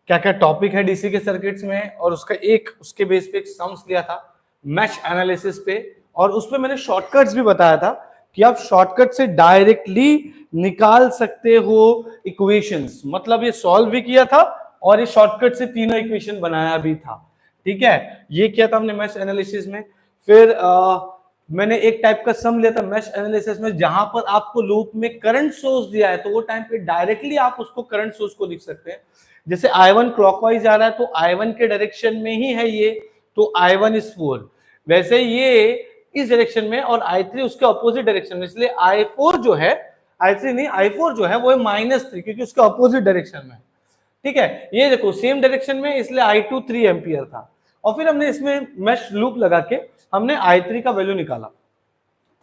क्या क्या टॉपिक है डीसी के सर्किट्स में, और उसका एक उसके बेस पे एक सम्स लिया था मैश एनालिसिस पे, और उसमें मैंने शॉर्टकट्स भी बताया था कि आप शॉर्टकट से डायरेक्टली निकाल सकते हो इक्वेशंस, मतलब ये सॉल्व भी किया था और ये शॉर्टकट से तीनों इक्वेशन बनाया भी था। ठीक है, ये किया था हमने मैश एनालिसिस में। फिर मैंने एक टाइप का सम लिया था मैश एनालिसिस में, जहां पर आपको लूप में करंट सोर्स दिया है तो वो टाइम पे डायरेक्टली आप उसको करंट सोर्स को लिख सकते हैं। जैसे I1 क्लॉकवाइज जा रहा है तो I1 के डायरेक्शन में ही है ये, तो I1 इज 4। वैसे ये इस डायरेक्शन में और I3 उसके ऑपोजिट डायरेक्शन में, इसलिए I4 जो है, I3 नहीं, I4 जो है वो है -3, क्योंकि उसके ऑपोजिट डायरेक्शन में। ठीक है, ये देखो सेम डायरेक्शन में, इसलिए I2 3 एम्पियर था। और फिर हमने इसमें मैश लूप लगा के हमने I3 का वैल्यू निकाला।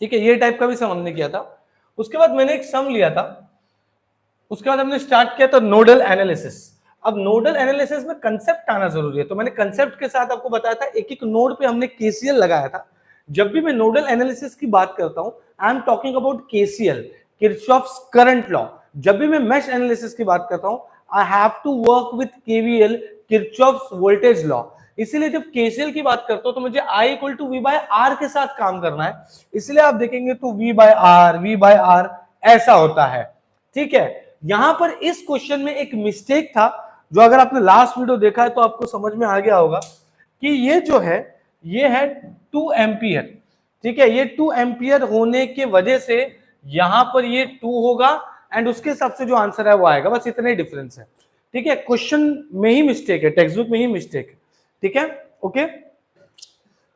ठीक है, ये टाइप का भी सम हमने किया था। उसके बाद मैंने एक सम लिया था, उसके बाद हमने स्टार्ट किया था नोडल एनालिसिस। अब नोडल एनालिसिस में कंसेप्ट आना जरूरी है, तो मैंने कंसेप्ट के साथ आपको बताया था, एक एक नोड पे हमने केसीएल लगाया था। जब भी मैं नोडल एनालिसिस की बात करता हूं, I am talking about KCL, Kirchhoff's current law. जब भी मैं मैश एनालिसिस की बात करता हूं, I have to work with KVL, Kirchhoff's voltage law. इसीलिए जब केसीएल की बात करता हूं तो मुझे I equal to V by R के साथ काम करना है, इसलिए आप देखेंगे तो वी बाय आर ऐसा होता है। ठीक है, यहां पर इस क्वेश्चन में एक मिस्टेक था, जो अगर आपने लास्ट वीडियो देखा है तो आपको समझ में आ गया होगा कि ये जो है ये है 2 एम्पियर। ठीक है, ये 2 एम्पियर होने के वजह से यहां पर ये 2 होगा एंड उसके हिसाब से जो आंसर है वो आएगा, बस इतना ही डिफरेंस है। ठीक है, क्वेश्चन में ही मिस्टेक है, टेक्स्ट बुक में ही मिस्टेक है। ठीक है, ओके।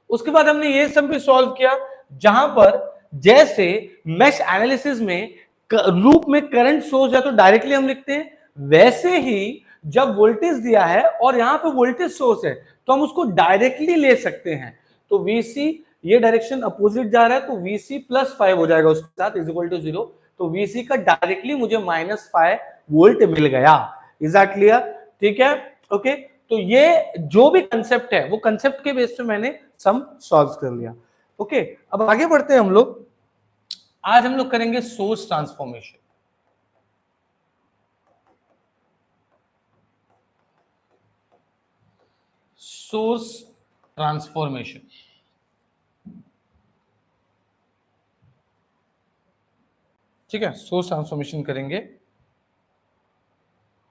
उसके बाद हमने ये सब भी सॉल्व किया, जहां पर जैसे मैश एनालिसिस में लूप में करंट सोर्स है तो डायरेक्टली हम लिखते हैं, वैसे ही जब वोल्टेज दिया है और यहां पे वोल्टेज सोर्स है तो हम उसको डायरेक्टली ले सकते हैं। तो वीसी ये डायरेक्शन अपोजिट जा रहा है, तो वीसी +5 हो जाएगा उसके साथ इज इक्वल टू 0। तो वीसी का डायरेक्टली मुझे -5 वोल्ट मिल गया। Is that clear? ठीक है, ओके। तो ये जो भी कंसेप्ट है वो कंसेप्ट के बेस पे मैंने सम सॉल्व कर लिया। ओके, अब आगे बढ़ते हैं हम लोग। आज हम लोग करेंगे सोर्स ट्रांसफॉर्मेशन। सोर्स ट्रांसफॉर्मेशन, ठीक है, सोर्स ट्रांसफॉर्मेशन करेंगे।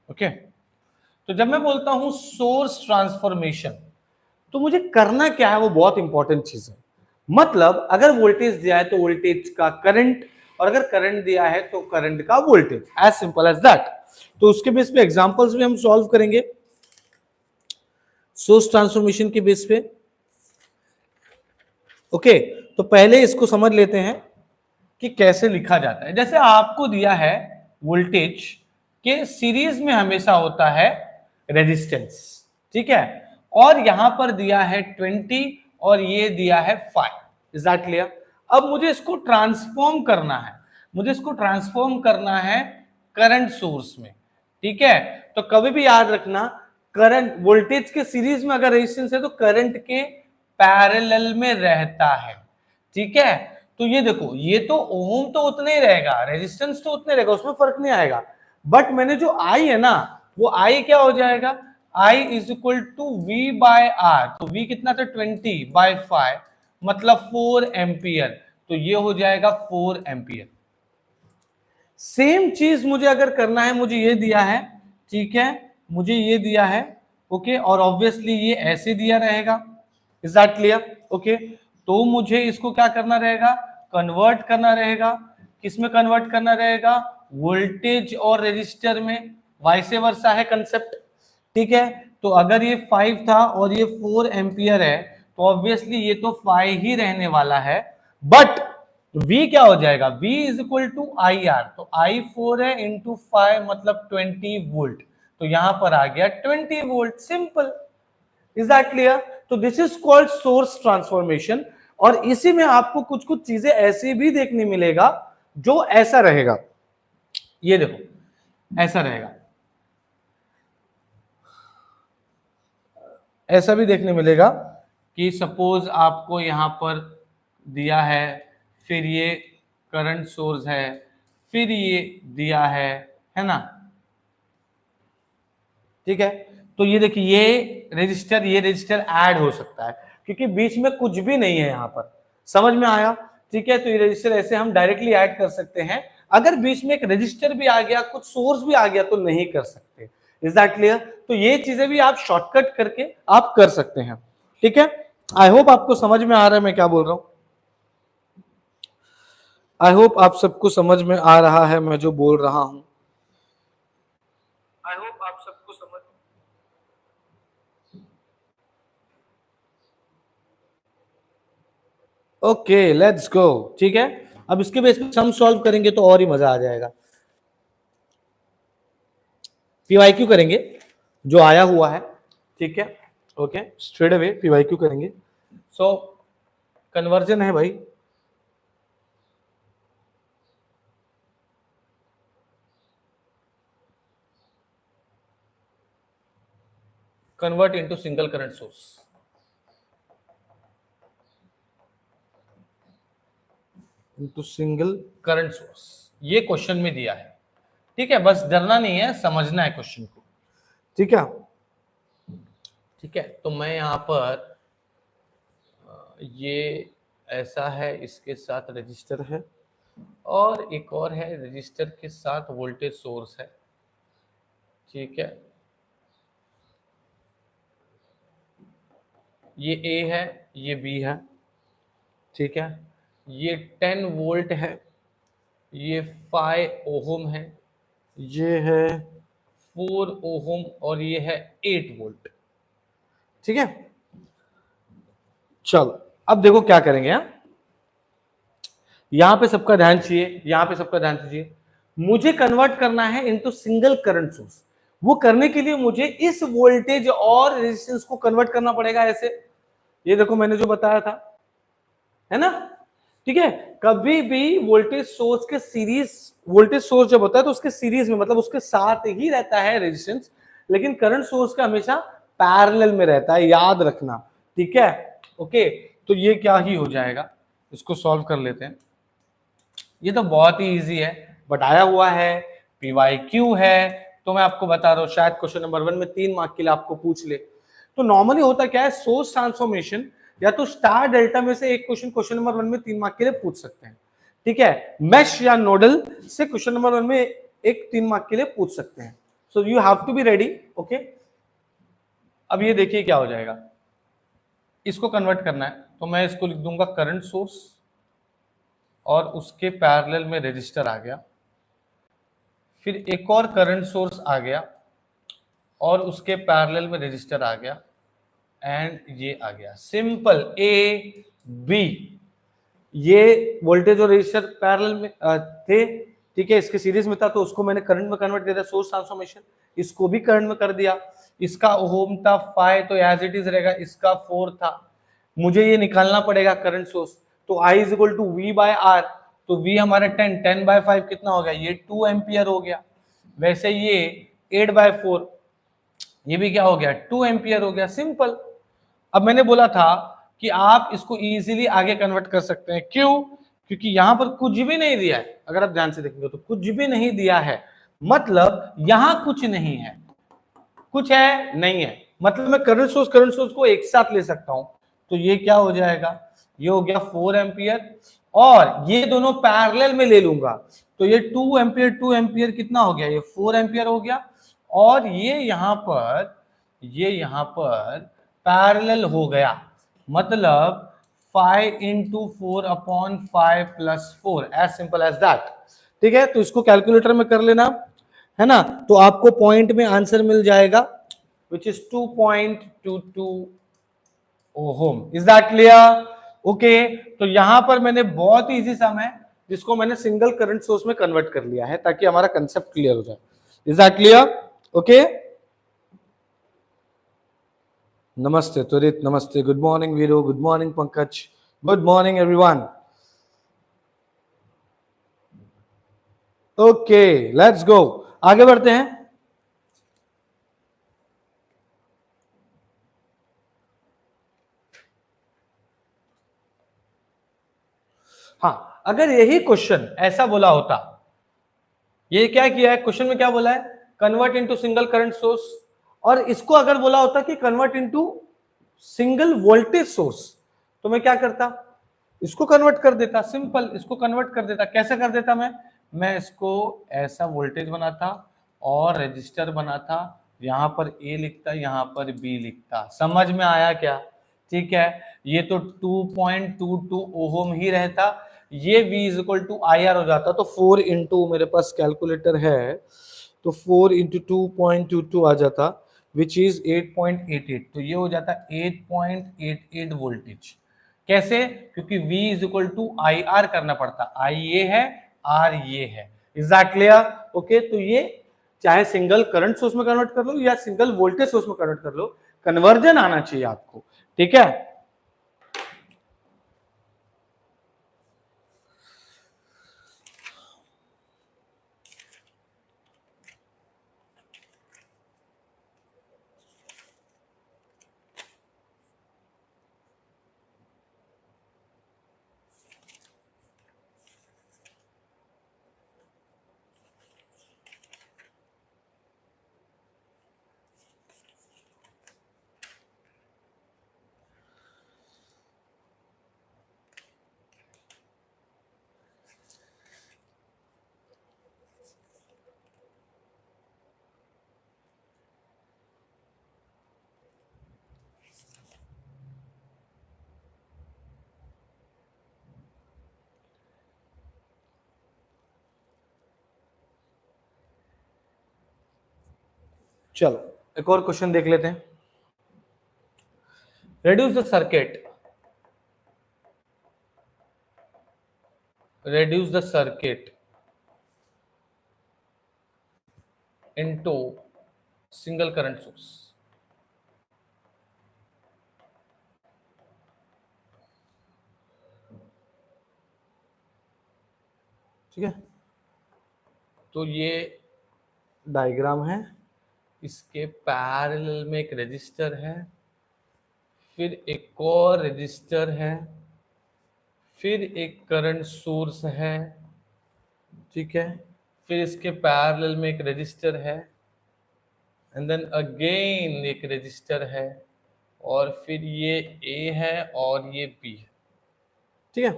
ओके, तो जब मैं बोलता हूं सोर्स ट्रांसफॉर्मेशन तो मुझे करना क्या है वो बहुत इंपॉर्टेंट चीज है। मतलब अगर वोल्टेज दिया है तो वोल्टेज का करंट, और अगर करंट दिया है तो करंट का voltage, as simple as that. तो उसके बेस पे एग्जांपल्स भी हम सॉल्व करेंगे सोर्स ट्रांसफॉर्मेशन के बेस पे। ओके, तो पहले इसको समझ लेते हैं कि कैसे लिखा जाता है। जैसे आपको दिया है वोल्टेज के सीरीज में हमेशा होता है रेजिस्टेंस, ठीक है, और यहां पर दिया है 20 और ये दिया है 5। Is that clear? अब मुझे इसको ट्रांसफॉर्म करना है, मुझे इसको ट्रांसफॉर्म करना है करंट सोर्स में। ठीक है, तो कभी भी याद रखना, करंट वोल्टेज के सीरीज में अगर रेजिस्टेंस है तो करंट के पैरेलल में रहता है। ठीक है, तो ये देखो, ये तो ओम तो उतना ही रहेगा, रेजिस्टेंस तो उतने रहेगा, उसमें फर्क नहीं आएगा। बट मैंने जो आई है ना, वो आई क्या हो जाएगा, I is equal to V by R. तो वी कितना था, 20/5, मतलब 4 एम्पियर। तो ये हो जाएगा 4 एम्पियर। सेम चीज मुझे अगर करना है, मुझे ये दिया है, ठीक है, मुझे ये दिया है, ओके, और ऑब्वियसली ये ऐसे दिया रहेगा। Is that clear? ओके, तो मुझे इसको क्या करना रहेगा, कन्वर्ट करना रहेगा। किसमें कन्वर्ट करना रहेगा, वोल्टेज और रेजिस्टर में, वाइसे वर्सा है कंसेप्ट। ठीक है, तो अगर ये 5 था और ये 4 एम्पियर है तो ऑब्वियसली ये तो 5 ही रहने वाला है। बट V क्या हो जाएगा, V is equal to I R. तो I 4 है इंटू 5 मतलब 20 वोल्ट, तो यहां पर आ गया 20 volt. Simple. Is that clear? तो this is called source transformation. और इसी में आपको कुछ कुछ चीजें ऐसी भी देखने मिलेगा जो ऐसा रहेगा। ये देखो, ऐसा रहेगा, ऐसा भी देखने मिलेगा कि सपोज आपको यहां पर दिया है, फिर ये करंट सोर्स है, फिर ये दिया है ना, ठीक है। तो ये देखिए ये रजिस्टर ऐड हो सकता है क्योंकि बीच में कुछ भी नहीं है यहाँ पर। समझ में आया? ठीक है, तो ये रजिस्टर ऐसे हम डायरेक्टली ऐड कर सकते हैं। अगर बीच में एक रजिस्टर भी आ गया, कुछ सोर्स भी आ गया तो नहीं कर सकते। Is that clear? तो ये चीजें भी आप शॉर्टकट करके आप कर सकते हैं। ठीक है, आई होप आपको समझ में आ रहा है मैं क्या बोल रहा हूं। आई होप आप सबको समझ में आ रहा है मैं जो बोल रहा हूं। आई होप आप सबको समझ। Okay let's go. ठीक है, अब इसके बेस पे सम सॉल्व करेंगे तो और ही मजा आ जाएगा। पीवाईक्यू करेंगे जो आया हुआ है। ठीक है, ओके स्ट्रेट अवे पीवाईक्यू करेंगे। सो कन्वर्जन है भाई, convert into single current source. Into single current source, ये क्वेश्चन में दिया है। ठीक है, बस डरना नहीं है, समझना है क्वेश्चन को। ठीक है, ठीक है, तो मैं यहां पर ये ऐसा है, इसके साथ रजिस्टर है और एक और है रजिस्टर के साथ वोल्टेज सोर्स है। ठीक है, ये ए है, ये बी है। ठीक है, ये 10 वोल्ट है, ये 5 ओहम है, ये है 4 ओहम और ये है 8 वोल्ट। ठीक है, चलो अब देखो क्या करेंगे। यहां पे सबका ध्यान चाहिए, यहां पे सबका ध्यान चाहिए। मुझे कन्वर्ट करना है इनटू सिंगल करंट सोर्स। वो करने के लिए मुझे इस वोल्टेज और रेजिस्टेंस को कन्वर्ट करना पड़ेगा ऐसे। ये देखो मैंने जो बताया था, है ना? ठीक है, कभी भी वोल्टेज सोर्स के सीरीज, वोल्टेज सोर्स जब होता है तो उसके सीरीज में मतलब उसके साथ ही रहता है रेजिस्टेंस, लेकिन करंट सोर्स का हमेशा पैरेलल में रहता है, याद रखना। ठीक है, ओके, तो ये क्या ही हो जाएगा, इसको सॉल्व कर लेते हैं। ये तो बहुत ही इजी है, बट आया हुआ है पीवाईक्यू है, तो मैं आपको बता रहा हूं शायद क्वेश्चन नंबर 1 में 3 मार्क के लिए आपको पूछ ले। तो नॉर्मली होता क्या है, सोर्स ट्रांसफॉर्मेशन या तो स्टार डेल्टा में से एक क्वेश्चन नंबर 1 में 3 मार्क के लिए पूछ सकते हैं। ठीक है, मैश या नोडल से क्वेश्चन नंबर 1 में एक 3 मार्क के लिए पूछ सकते हैं। So you have to be ready. Okay, अब ये देखिए क्या हो जाएगा, इसको कन्वर्ट करना है तो मैं इसको लिख दूंगा करंट सोर्स और उसके पैरेलल में रेजिस्टर आ गया, फिर एक और करंट सोर्स आ गया और उसके पैरेलल में रेजिस्टर आ गया एंड ये आ गया। सिंपल, ए बी, ये वोल्टेज और रेजिस्टर पैरेलल में थे। ठीक है, इसके सीरीज में था तो उसको मैंने करंट में कन्वर्ट कर दिया, सोर्स ट्रांसफॉर्मेशन। इसको भी करंट में कर दिया, इसका ओम था 5 तो एज इट इज रहेगा, इसका 4 था। मुझे ये निकालना पड़ेगा करंट सोर्स, तो I is equal to V by R. तो V हमारे 10 बाय 5 कितना हो गया, ये 2 एम्पियर हो गया। वैसे ये 8 बाय 4, ये भी क्या हो गया, 2 एम्पियर हो गया। सिंपल। अब मैंने बोला था कि आप इसको इजीली आगे कन्वर्ट कर सकते हैं। क्यों? क्योंकि यहां पर कुछ भी नहीं दिया है, अगर आप ध्यान से देखेंगे तो कुछ भी नहीं दिया है, मतलब यहां कुछ नहीं है। कुछ है नहीं है, मतलब मैं करंट सोर्स को एक साथ ले सकता हूं। तो ये क्या हो जाएगा, ये हो गया 4 एम्पियर और ये दोनों पैरेलल में ले लूंगा तो ये 2 एम्पियर कितना हो गया, ये 4 एम्पियर हो गया। और ये यहां पर पैरेलल हो गया, मतलब 5 into 4 upon 5 plus 4, as simple as that. ठीक है, तो इसको कैलकुलेटर में कर लेना, है ना? तो आपको पॉइंट में आंसर मिल जाएगा which is 2.22 ohm. Is that clear? Okay, तो यहां पर मैंने बहुत ही इजी सम है जिसको मैंने सिंगल करंट सोर्स में कन्वर्ट कर लिया है ताकि हमारा कंसेप्ट क्लियर हो जाए। Is that clear? ओके, नमस्ते तुरित, नमस्ते, good morning Veeru, good morning Pankaj, good morning everyone. Okay let's go, आगे बढ़ते हैं। हाँ, अगर यही क्वेश्चन ऐसा बोला होता, ये क्या किया है क्वेश्चन में, क्या बोला है, convert into single current source और इसको अगर बोला होता कि convert into single voltage source, तो मैं क्या करता, इसको कन्वर्ट कर देता, सिंपल इसको कन्वर्ट कर देता। कैसे कर देता मैं इसको ऐसा वोल्टेज बनाता और रजिस्टर बनाता, यहां पर ए लिखता, यहां पर बी लिखता। समझ में आया क्या? ठीक है, ये तो 2.22 ओहम ही रहता, ये V is equal to I R हो जाता। तो 4 इंटू, मेरे पास कैलकुलेटर है, तो 4 इंटू 2.22 आ जाता, विच इज 8.88। तो ये हो जाता 8.88 वोल्टेज। कैसे? क्योंकि V is equal to I R करना पड़ता, आई ये है, आर ये है। Is that clear? ओके, तो ये चाहे सिंगल करंट सोर्स में कन्वर्ट कर लो या सिंगल वोल्टेज सोर्स में कन्वर्ट कर लो, कन्वर्जन आना चाहिए आपको। ठीक है, चलो एक और क्वेश्चन देख लेते हैं। reduce the circuit into single current source। ठीक है, तो ये डायग्राम है, इसके पैरेलल में एक रजिस्टर है, फिर एक और रजिस्टर है, फिर एक करंट सोर्स है। ठीक है, फिर इसके पैरेलल में एक रजिस्टर है, एंड देन अगेन एक रजिस्टर है, और फिर ये ए है और ये बी है। ठीक है,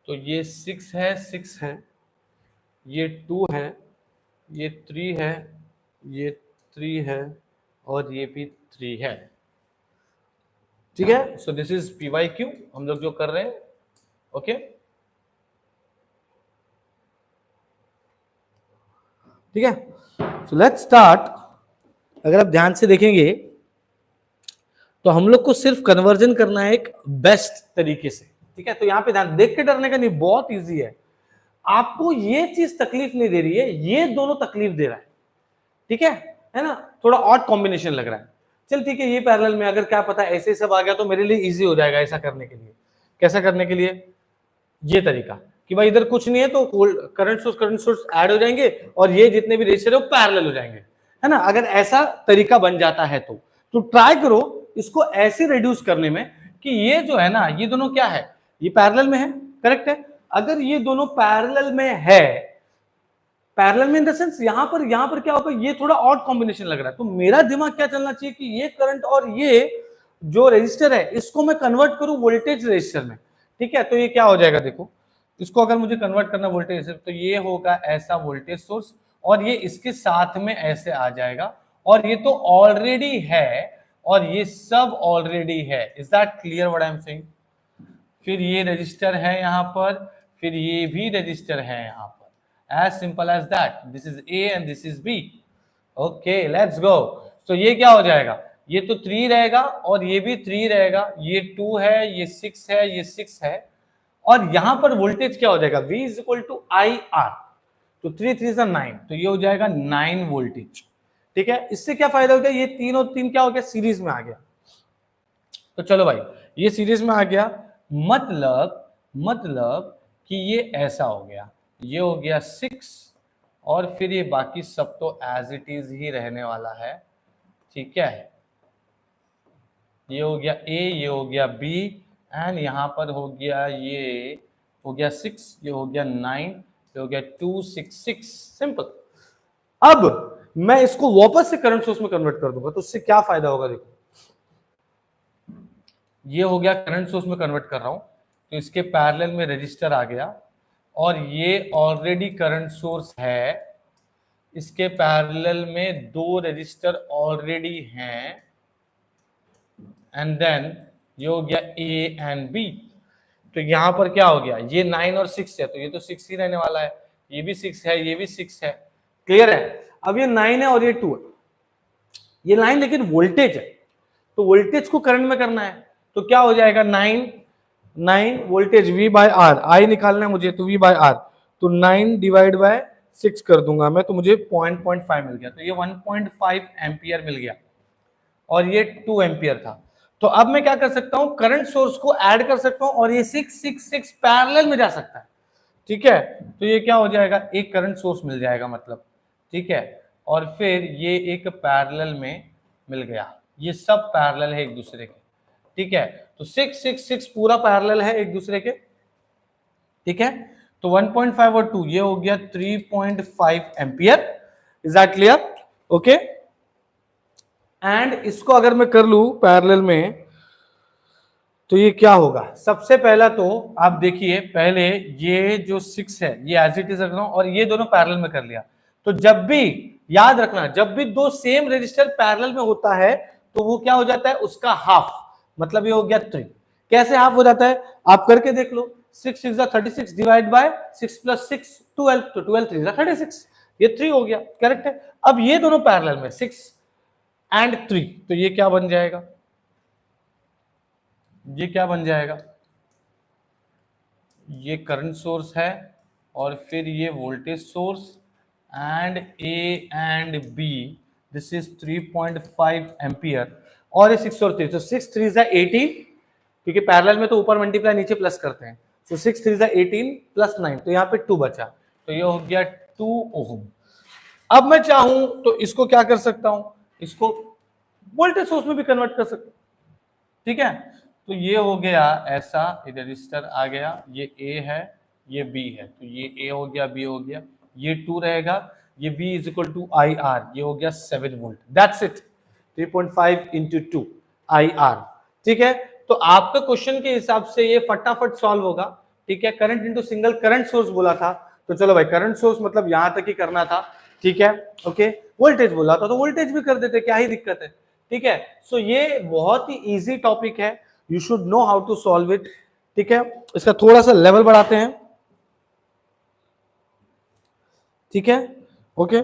तो ये 6 है, 6 है, ये 2 है, ये 3 है, ये 3 है, और ये भी 3 है। ठीक है, सो दिस इज PYQ हम लोग जो कर रहे हैं। ओके, ठीक है, सो लेट्स स्टार्ट। अगर आप ध्यान से देखेंगे तो हम लोग को सिर्फ कन्वर्जन करना है एक बेस्ट तरीके से। ठीक है, तो यहां पे ध्यान, देख के डरने का नहीं, बहुत इजी है। आपको ये चीज तकलीफ नहीं दे रही है, ये दोनों तकलीफ दे रहा है। ठीक है ना, थोड़ा ऑड कॉम्बिनेशन लग रहा है। चल ठीक है, ये पैरेलल में अगर क्या पता ऐसे सब आ गया तो मेरे लिए इजी हो जाएगा ऐसा करने के लिए। कैसा करने के लिए? ये तरीका कि भाई इधर कुछ नहीं है तो करंट सोर्स ऐड हो जाएंगे और ये जितने भी रेजिस्टर है वो पैरेलल हो जाएंगे, है ना। अगर ऐसा तरीका बन जाता है तो ट्राई करो इसको ऐसे रिड्यूस करने में कि ये जो है ना, ये दोनों क्या है, ये पैरेलल में है, करेक्ट है। अगर ये दोनों पैरेलल में है, पैरेलल में इन द सेंस यहां पर क्या होगा, ये थोड़ा ऑड कॉम्बिनेशन लग रहा है, तो मेरा दिमाग क्या चलना चाहिए कि ये करंट और ये जो रेजिस्टर है इसको मैं कन्वर्ट करूं वोल्टेज रेजिस्टर में। ठीक है, तो ये क्या हो जाएगा, देखो इसको अगर मुझे कन्वर्ट करना वोल्टेज तो ये होगा ऐसा वोल्टेज सोर्स, और ये इसके साथ में ऐसे आ जाएगा, और ये तो ऑलरेडी है और ये सब ऑलरेडी है। Is that clear what I am saying? फिर ये रजिस्टर है यहाँ पर, फिर ये भी रजिस्टर है यहाँ पर, as simple as that। this is A and this is B। okay, let's go। तो ये क्या हो जाएगा, ये तो 3 रहेगा और ये भी 3 रहेगा, ये 2 है, ये 6 है, ये 6 है, और यहां पर वोल्टेज क्या हो जाएगा, V is equal to I R, तो 3 3 से 9, तो ये हो जाएगा 9 वोल्टेज। ठीक है, इससे क्या फायदा हो गया, ये 3 और 3 क्या हो गया, सीरीज में आ गया। तो चलो भाई, ये सीरीज में आ गया, मतलब कि ये ऐसा हो गया, ये हो गया 6, और फिर ये बाकी सब तो एज इट इज ही रहने वाला है। ठीक है, ये हो गया A, ये हो गया B, एंड यहां पर हो गया, ये हो गया 6, ये हो गया 9, ये हो गया 2 6 6। सिंपल। अब मैं इसको वापस से करंट सोर्स में कन्वर्ट कर दूंगा, तो उससे क्या फायदा होगा? देखो, ये हो गया करंट सोर्स में कन्वर्ट कर रहा हूं, तो इसके पैरेलल में रजिस्टर आ गया, और ये ऑलरेडी करंट सोर्स है, इसके पैरेलल में दो रजिस्टर ऑलरेडी हैं, एंड देन ये हो गया ए एंड बी। तो यहां पर क्या हो गया, ये 9 और 6 है, तो ये तो 6 ही रहने वाला है, ये भी 6 है, ये भी 6 है, क्लियर है? अब ये 9 है और ये 2 है, ये लाइन लेकिन वोल्टेज है, तो वोल्टेज को करंट में करना है, तो क्या हो जाएगा, 9 वोल्टेज V बाय आर, आई निकालना है मुझे, तो V बाय आर, तो 9 डिवाइड बाय 6 कर दूंगा मैं, तो मुझे 0.5 मिल गया, तो ये 1.5 एम्पियर मिल गया, और ये 2 एम्पियर था। तो अब मैं क्या कर सकता हूं, करंट सोर्स को ऐड कर सकता हूं, और ये 6 पैरेलल में जा सकता है, ठीक है? तो ये क्या हो जाएगा, एक करंट सोर्स मिल जाएगा मतलब, ठीक है? और फिर ये एक पैरेलल में मिल गया, ये सब पैरेलल है एक दूसरे के, ठीक है? तो 6 पूरा पैरेलल है एक दूसरे के, ठीक है? तो 1.5 और 2 ये हो गया 3.5 ampere. Is that clear? Okay. And इसको अगर मैं कर लूं पैरेलल में, तो ये क्या होगा, सबसे पहला तो आप देखिए, पहले ये जो 6 है ये एज इट इज रख रहा हूं, और ये दोनों पैरेलल में कर लिया, तो जब भी, याद रखना, जब भी दो सेम रजिस्टर पैरेलल में होता है, तो वो क्या हो जाता है, उसका हाफ, मतलब ये हो गया 3। कैसे हाफ हो जाता है, आप करके देख लो, 6 6 36 डिवाइड बाय 6 + 6 12, तो 12 3 36, ये 3 हो गया, करेक्ट है? अब ये दोनों पैरेलल में 6 एंड 3, तो ये क्या बन जाएगा, ये क्या बन जाएगा, ये करंट सोर्स है, और फिर ये voltage source, and A and B, this is 3.5 ampere, और ये 6 और 3, तो 6 3 = 18, क्योंकि पैरेलल में तो ऊपर मल्टीप्लाई नीचे प्लस करते हैं, तो 6 3 = 18 + 9, तो यहाँ पे 2 बचा, तो ये हो गया 2 ओम। अब मैं चाहूं तो इसको क्या कर सकता हूं, इसको वोल्टेज सोर्स में भी कन्वर्ट कर सकता हूं, ठीक है? तो ये हो गया ऐसा, रजिस्टर आ गया, ये ए है, ये बी है, तो ये ए हो गया, बी हो गया, ये 2 रहेगा, ये V = IR, ये हो गया 7 वोल्ट, दैट्स इट, 3.5 × 2 IR, ठीक है? तो आपका क्वेश्चन के हिसाब से ये फटाफट सॉल्व होगा, ठीक है? Current into single current source बोला था, तो चलो भाई, करंट सोर्स मतलब यहां तक ही करना था, ठीक है? ओके, वोल्टेज बोला था तो वोल्टेज भी कर देते, क्या ही दिक्कत है, ठीक है? सो ये बहुत ही इजी टॉपिक है, you should know how to solve it, ठीक है? इसका थोड़ा सा लेवल बढ़ाते हैं, ठीक है? ओके,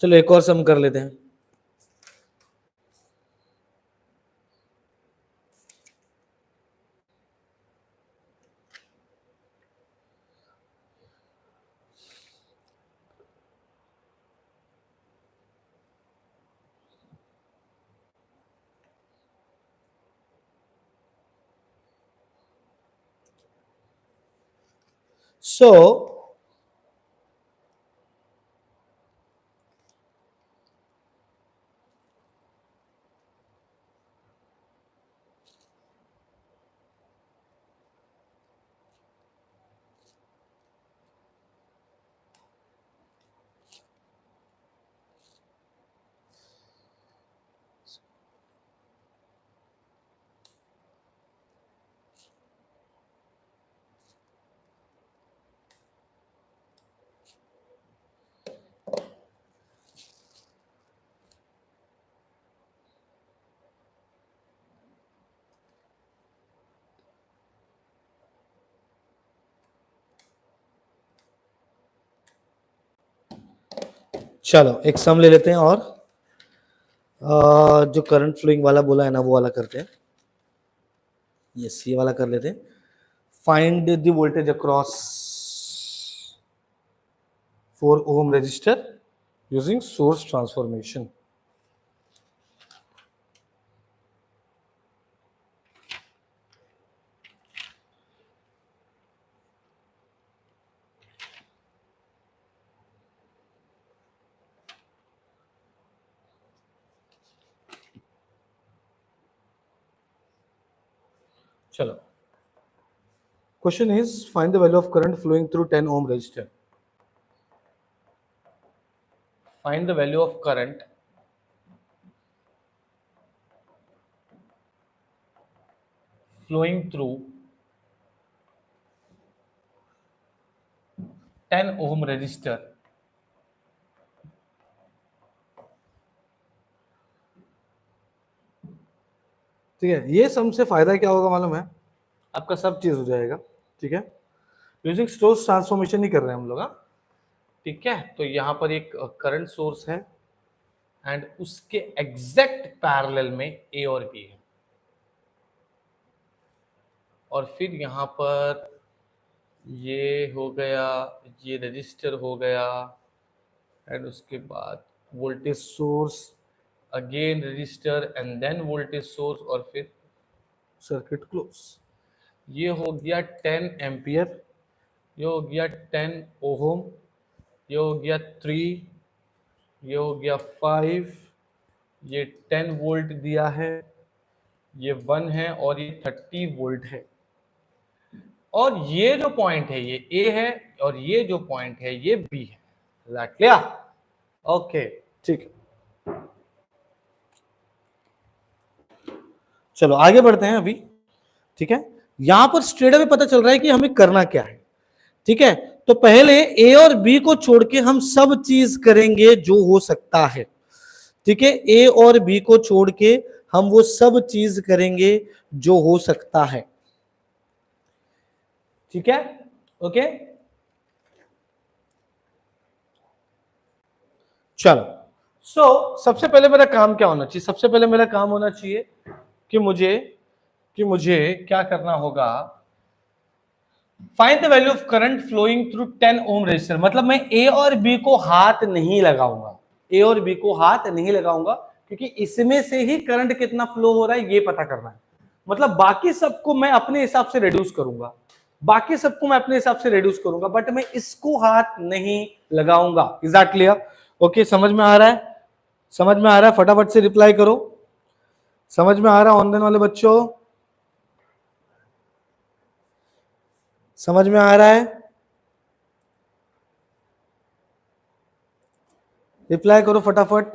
चलो एक और सम कर लेते हैं। सो चलो एक सम ले लेते हैं, और जो करंट फ्लोइंग वाला बोला है ना, वो वाला करते हैं, यस, ये वाला कर लेते हैं। Find the voltage across 4 ohm resistor using source transformation। चलो, question is find the value of current flowing through 10 ohm resistor. Find the value of current flowing through 10 ohm resistor ठीक है. ये सम से फायदा क्या होगा मालूम है, आपका सब चीज हो जाएगा. ठीक है, यूजिंग सोर्स ट्रांसफॉर्मेशन नहीं कर रहे हैं हम लोग. ठीक है, तो यहां पर एक करंट सोर्स है एंड उसके एग्जैक्ट पैरेलल में ए और बी है, और फिर यहां पर ये हो गया, ये रजिस्टर हो गया, एंड उसके बाद voltage source, again resistor and then voltage source, और फिर सर्किट क्लोज. ये हो गया 10 एम्पियर, ये हो गया 10 ओहम, ये हो गया 3, ये हो गया 5, ये 10 वोल्ट दिया है, ये 1 है, और ये 30 वोल्ट है. और ये जो पॉइंट है ये ए है, और ये जो पॉइंट है ये बी है. क्लियर? ओके, ठीक है. चलो आगे बढ़ते हैं अभी. ठीक है, यहां पर स्ट्रेट अवे पता चल रहा है कि हमें करना क्या है. ठीक है, तो पहले ए और बी को छोड़ के हम सब चीज करेंगे जो हो सकता है. ठीक है, ए और बी को छोड़ के हम वो सब चीज करेंगे जो हो सकता है. ठीक है, ओके. चलो, सबसे पहले मेरा काम क्या होना चाहिए? सबसे पहले मेरा काम होना चाहिए कि मुझे क्या करना होगा, find the value of current flowing through 10 ohm resistor. मतलब मैं ए और बी को हाथ नहीं लगाऊंगा, ए और बी को हाथ नहीं लगाऊंगा, क्योंकि इसमें से ही करंट कितना फ्लो हो रहा है ये पता करना है. मतलब बाकी सबको मैं अपने हिसाब से रिड्यूस करूंगा, बट मैं इसको हाथ नहीं लगाऊंगा. Is that clear? ओके, समझ में आ रहा है? फटाफट से रिप्लाई करो. समझ में आ रहा है ऑनलाइन वाले बच्चों? समझ में आ रहा है? रिप्लाई करो फटाफट.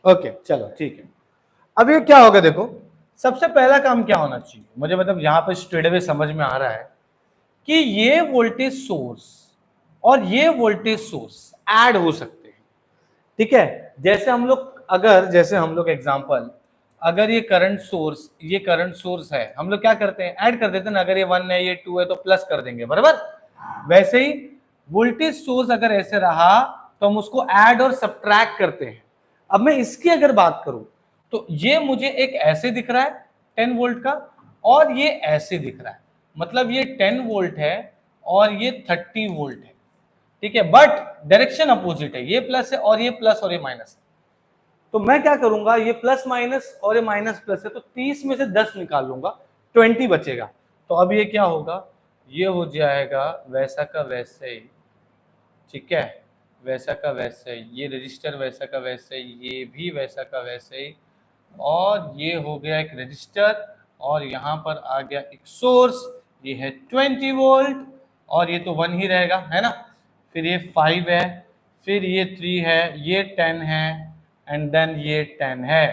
ओके, चलो ठीक है. अब ये क्या होगा, देखो सबसे पहला काम क्या होना चाहिए मुझे, मतलब यहां पर स्ट्रेट अवे समझ में आ रहा है कि ये वोल्टेज सोर्स और ये वोल्टेज सोर्स ऐड हो सकते हैं. ठीक है, जैसे हम लोग एग्जांपल, अगर ये करंट सोर्स है, हम लोग क्या करते हैं, ऐड कर देते हैं ना. अगर ये 1 है, ये 2 है, तो प्लस कर देंगे, बराबर. वैसे ही वोल्टेज सोर्स अगर ऐसे रहा तो हम उसको ऐड और सब्ट्रैक्ट करते हैं. अब मैं इसकी अगर बात करूं तो ये मुझे एक ऐसे दिख रहा है 10 वोल्ट का, और ये ऐसे दिख रहा है. मतलब ये 10 वोल्ट है और ये 30 वोल्ट है. ठीक है, बट डायरेक्शन अपोजिट है. ये प्लस है और ये प्लस और ये माइनस है. तो मैं क्या करूंगा, ये प्लस माइनस और ये माइनस प्लस है, तो 30 में से 10 निकाल लूंगा, 20 बचेगा. तो अब ये क्या होगा, ये हो जाएगा वैसा का वैसे ही. ठीक है, वैसा का वैसे ही, ये रजिस्टर वैसा का वैसे ही, ये भी वैसा का वैसे ही, और ये हो गया एक रजिस्टर, और यहाँ पर आ गया एक सोर्स, ये है 20 वोल्ट, और ये तो 1 ही रहेगा, है ना. फिर ये 5 है, फिर ये 3 है, ये 10 है, एंड देन ये 10 है.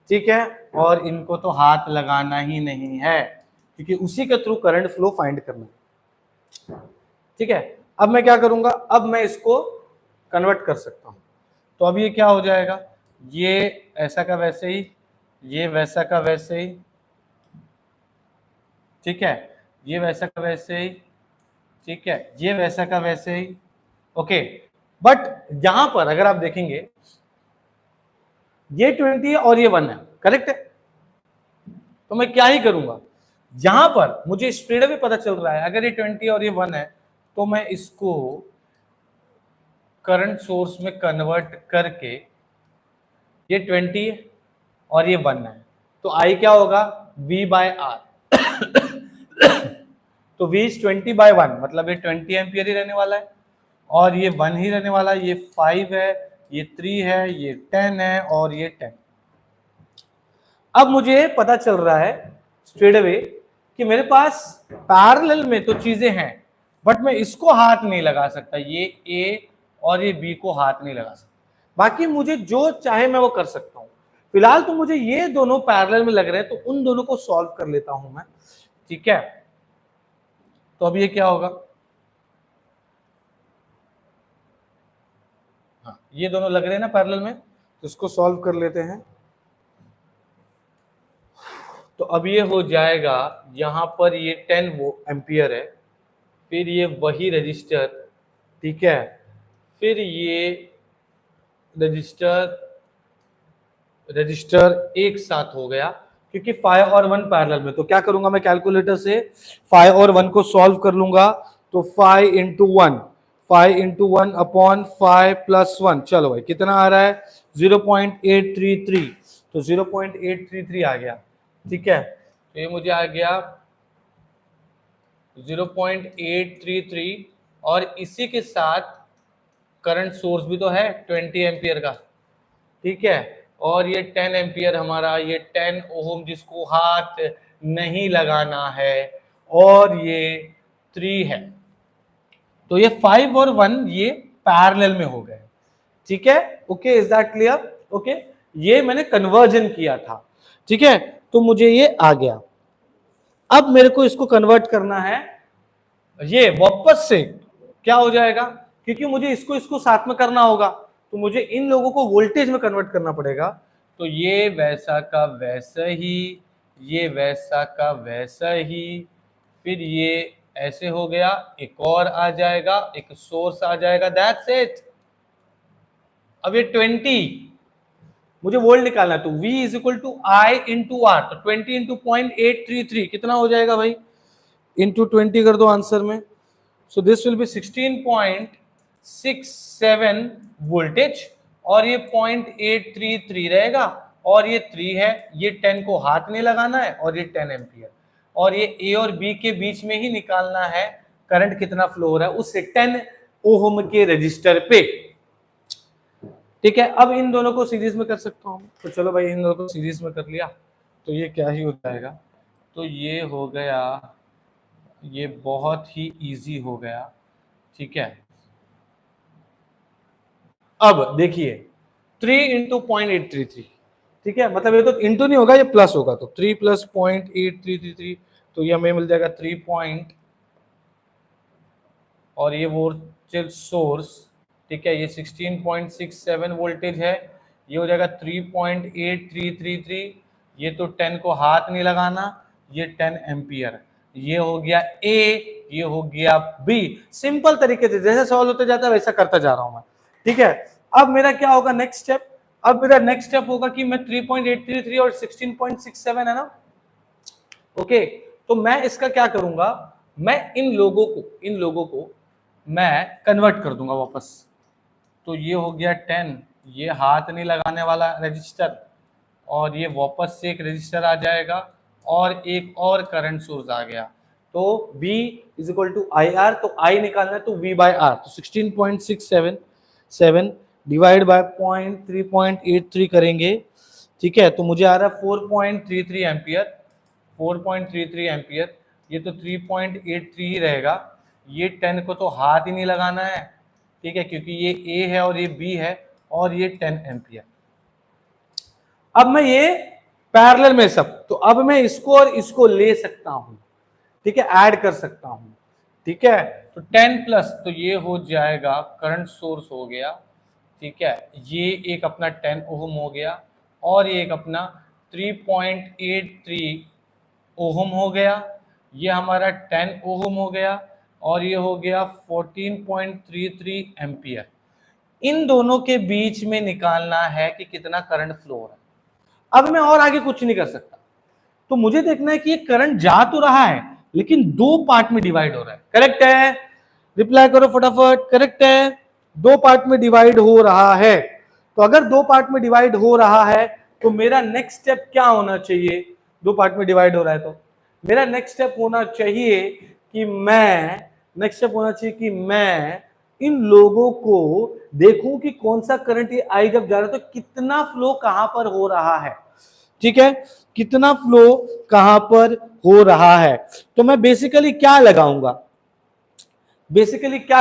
ठीक है, और इनको तो हाथ लगाना ही नहीं है, क्योंकि उसी के थ्रू करंट फ्लो फाइंड करना है. ठीक है, अब मैं क्या करूंगा, अब मैं इसको कन्वर्ट कर सकता हूं. तो अब ये क्या हो जाएगा, ये ऐसा का वैसे ही, ये वैसा का वैसे ही. ठीक है, ये वैसा का वैसे ही. ठीक है, ये वैसा का वैसे ही. ओके, बट यहां पर अगर आप देखेंगे ये 20 है और ये 1 है, करेक्ट है. तो मैं क्या ही करूंगा, यहां पर मुझे स्प्रेड भी पता चल रहा है, अगर ये 20 और ये 1 है तो मैं इसको करंट सोर्स में कन्वर्ट करके, ये 20 है और ये 1 है, तो आई क्या होगा, V/R. तो V इज 20/1, मतलब ये 20 एम्पियर ही रहने वाला है, और ये 1 ही रहने वाला है, ये 5 है, ये 3 है, ये 10 है, और ये 10। अब मुझे पता चल रहा है स्ट्रेट अवे कि मेरे पास पैरेलल में तो चीजें हैं, बट मैं इसको हाथ नहीं लगा सकता, ये A और ये B को हाथ नहीं लगा सकता। बाकी मुझे जो चाहे मैं वो कर सकता हूं। फिलहाल तो मुझे ये दोनों पैरेलल में लग रहे हैं, तो उन दोनों को सॉल्व कर लेता हूं मैं, ठीक है। तो अब ये क्या होगा, हाँ ये दोनों लग रहे हैं ना पैरेलल में, तो इसको सॉल्व कर लेते हैं। तो अब ये हो जाएगा, यहां पर ये 10 वो एम्पियर है, फिर ये वही रजिस्टर, ठीक है, फिर ये रजिस्टर एक साथ हो गया, क्योंकि 5 और 1 पैरेलल में। तो क्या करूंगा मैं, कैलकुलेटर से 5 और 1 को सॉल्व कर लूंगा। तो 5 इंटू 1 अपॉन 5 प्लस 1, चलो भाई कितना आ रहा है 0.833, तो 0.833 आ गया, ठीक है। तो ये मुझे आ गया 0.833, और इसी के साथ करंट सोर्स भी तो है 20 एम्पियर का, ठीक है, और ये 10 एम्पियर हमारा, ये 10 ओम जिसको हाथ नहीं लगाना है, और ये 3 है। तो ये 5 और 1 ये पैरेलल में हो गए, ठीक है। Okay, is that clear? Okay, ये मैंने कन्वर्जन किया था, ठीक है, तो मुझे ये आ गया। अब मेरे को इसको कन्वर्ट करना है, ये वापस से क्या हो जाएगा, क्योंकि मुझे इसको साथ में करना होगा, तो मुझे इन लोगों को वोल्टेज में कन्वर्ट करना पड़ेगा। तो ये वैसा का वैसा ही, ये वैसा का वैसा ही, फिर ये ऐसे हो गया, एक और आ जाएगा, एक सोर्स आ जाएगा, दैट्स इट। अब ये 20 मुझे वोल्ट निकालना है, तो V is equal to I into R, तो 20 इंटू 0.833 कितना हो जाएगा भाई, इंटू 20 कर दो आंसर में। So this will be 16.67 voltage, और ये 0.833 रहेगा, और ये 3 है, ये 10 को हाथ नहीं लगाना है, और ये 10 एम्पियर, और ये A और B के बीच में ही निकालना है करंट कितना फ्लो हो रहा है उससे 10 ओम के रजिस्टर पे, ठीक है। अब इन दोनों को सीरीज में कर सकता हूं, तो चलो भाई इन दोनों को सीरीज में कर लिया, तो ये क्या ही हो जाएगा, तो ये हो गया, ये बहुत ही इजी हो गया, ठीक है। अब देखिए 3 इंटू 0.833, ठीक है, मतलब ये तो इंटू नहीं होगा, ये प्लस होगा, तो 3 प्लस 0.8333, तो ये हमें मिल जाएगा 3 पॉइंट, और ये वोल्टेज सोर्स, ठीक है, ये 16.67 वोल्टेज है, ये हो जाएगा 3.8333, ये तो 10 को हाथ नहीं लगाना, ये 10 एम्पियर, ये हो गया A, ये हो गया B। सिंपल तरीके से जैसे सॉल्व होते जाता है वैसा करता जा रहा हूं मैं, ठीक है। अब मेरा क्या होगा नेक्स्ट स्टेप, अब मेरा नेक्स्ट स्टेप होगा कि मैं 3.833 और 16.67 है ना, ओके, तो मैं इसका क्या करूंगा, मैं इन लोगों को मैं कन्वर्ट कर दूंगा वापस। तो ये हो गया 10, ये हाथ नहीं लगाने वाला रजिस्टर, और ये वापस से एक रजिस्टर आ जाएगा, और एक और करंट सोर्स आ गया, तो V is equal to I R, तो I निकालना है, तो V बाय आर, तो 16.67 डिवाइड बाय 0.383 करेंगे, ठीक है, तो मुझे आ रहा है 4.33 एम्पियर, 4.33 एम्पियर, ये तो 3.83 ही रहेगा, ये 10 को तो हाथ ही नहीं लगाना है, ठीक है, क्योंकि ये A है और ये B है, और ये 10 एम्पियर। अब मैं ये पैरेलल में सब, तो अब मैं इसको और इसको ले सकता हूं, ठीक है, ऐड कर सकता हूं, ठीक है, तो 10 प्लस, तो ये हो जाएगा करंट सोर्स हो गया, ठीक है, ये एक अपना 10 ओम हो गया, और ये एक अपना 3.83 ओम हो गया, ये हमारा 10 ओम हो गया, और ये हो गया 14.33 एम्पियर। इन दोनों के बीच में निकालना है कि कितना करंट फ्लो हो रहा है। अब मैं और आगे कुछ नहीं कर सकता, तो मुझे देखना है कि ये करंट जा तो रहा है लेकिन दो पार्ट में डिवाइड हो रहा है, करेक्ट है, रिप्लाई करो फटाफट, करेक्ट है, दो पार्ट में डिवाइड हो रहा है। तो अगर दो पार्ट में डिवाइड हो रहा है तो मेरा नेक्स्ट स्टेप क्या होना चाहिए, दो पार्ट में डिवाइड हो रहा है तो मेरा नेक्स्ट स्टेप होना चाहिए कि मैं इन लोगों को देखूं कि कौन सा करंट ये आई जब जा रहा है तो कितना फ्लो कहां पर हो रहा है, ठीक है, कितना फ्लो कहां पर हो रहा है। तो मैं बेसिकली क्या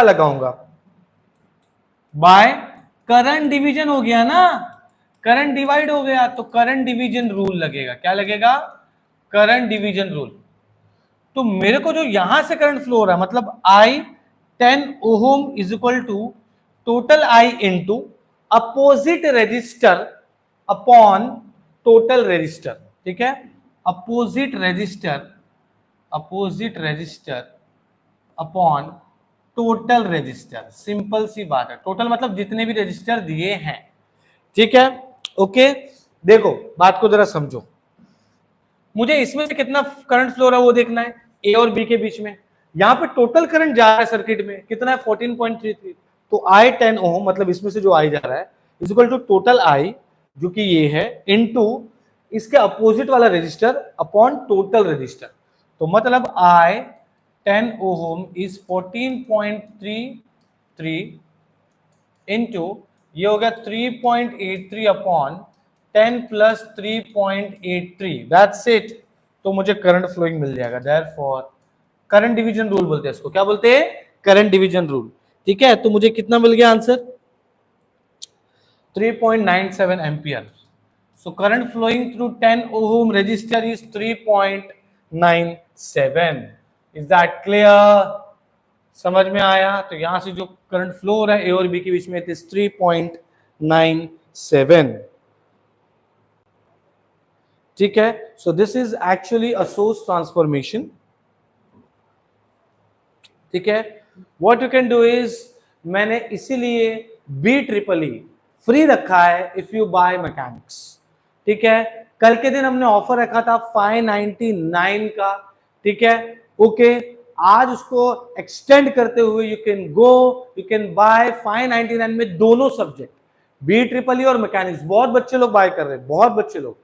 लगाऊंगा, बाय करंट डिवीजन हो गया ना, करंट डिवाइड हो गया तो करंट डिवीजन रूल लगेगा। क्या लगेगा? Current division rule. तो मेरे को जो यहां से करंट फ्लो हो रहा है मतलब I 10 ohm is equal to total I into opposite resistor upon total resistor, ठीक है, opposite resistor upon total resistor. Simple सी बात है, टोटल मतलब जितने भी रेजिस्टर दिए हैं, ठीक है। ओके, देखो बात को जरा समझो, मुझे इसमें से कितना करंट फ्लो रहा है वो देखना है, ए और बी के बीच में। यहां पे टोटल करंट जा रहा है सर्किट में कितना है 14.33, तो आई 10 ओम मतलब इसमें से जो आई जा रहा है is equal to total I जो कि ये है इनटू इसके अपोजिट वाला रेजिस्टर अपॉन टोटल रेजिस्टर। तो मतलब आई 10 ओम इज 14.33 इनटू ये हो गया 3.83 अपॉन 10 प्लस 3.83, दैट्स इट। तो मुझे करंट फ्लोइंग मिल जाएगा। देयरफॉर करंट डिवीजन रूल बोलते हैं इसको, क्या बोलते हैं? करंट डिवीजन रूल, ठीक है। तो मुझे कितना मिल गया answer? 3.97 ampere. So current flowing through 10 ohm resistor is 3.97. Is that clear? समझ में आया? तो यहां से जो करंट फ्लो हो रहा है ए और बी के बीच में 3.97, ठीक है। सो this is actually a source transformation, ठीक है। What you can do is, मैंने इसीलिए बी ट्रिपल ई फ्री रखा है इफ यू बाय मैकेनिक्स, ठीक है। कल के दिन हमने ऑफर रखा था 599 का, ठीक है। ओके, आज उसको एक्सटेंड करते हुए यू कैन बाय 599 में दोनों सब्जेक्ट बी ट्रिपल ई और मैकेनिक्स। बहुत बच्चे लोग बाय कर रहे हैं, बहुत बच्चे लोग,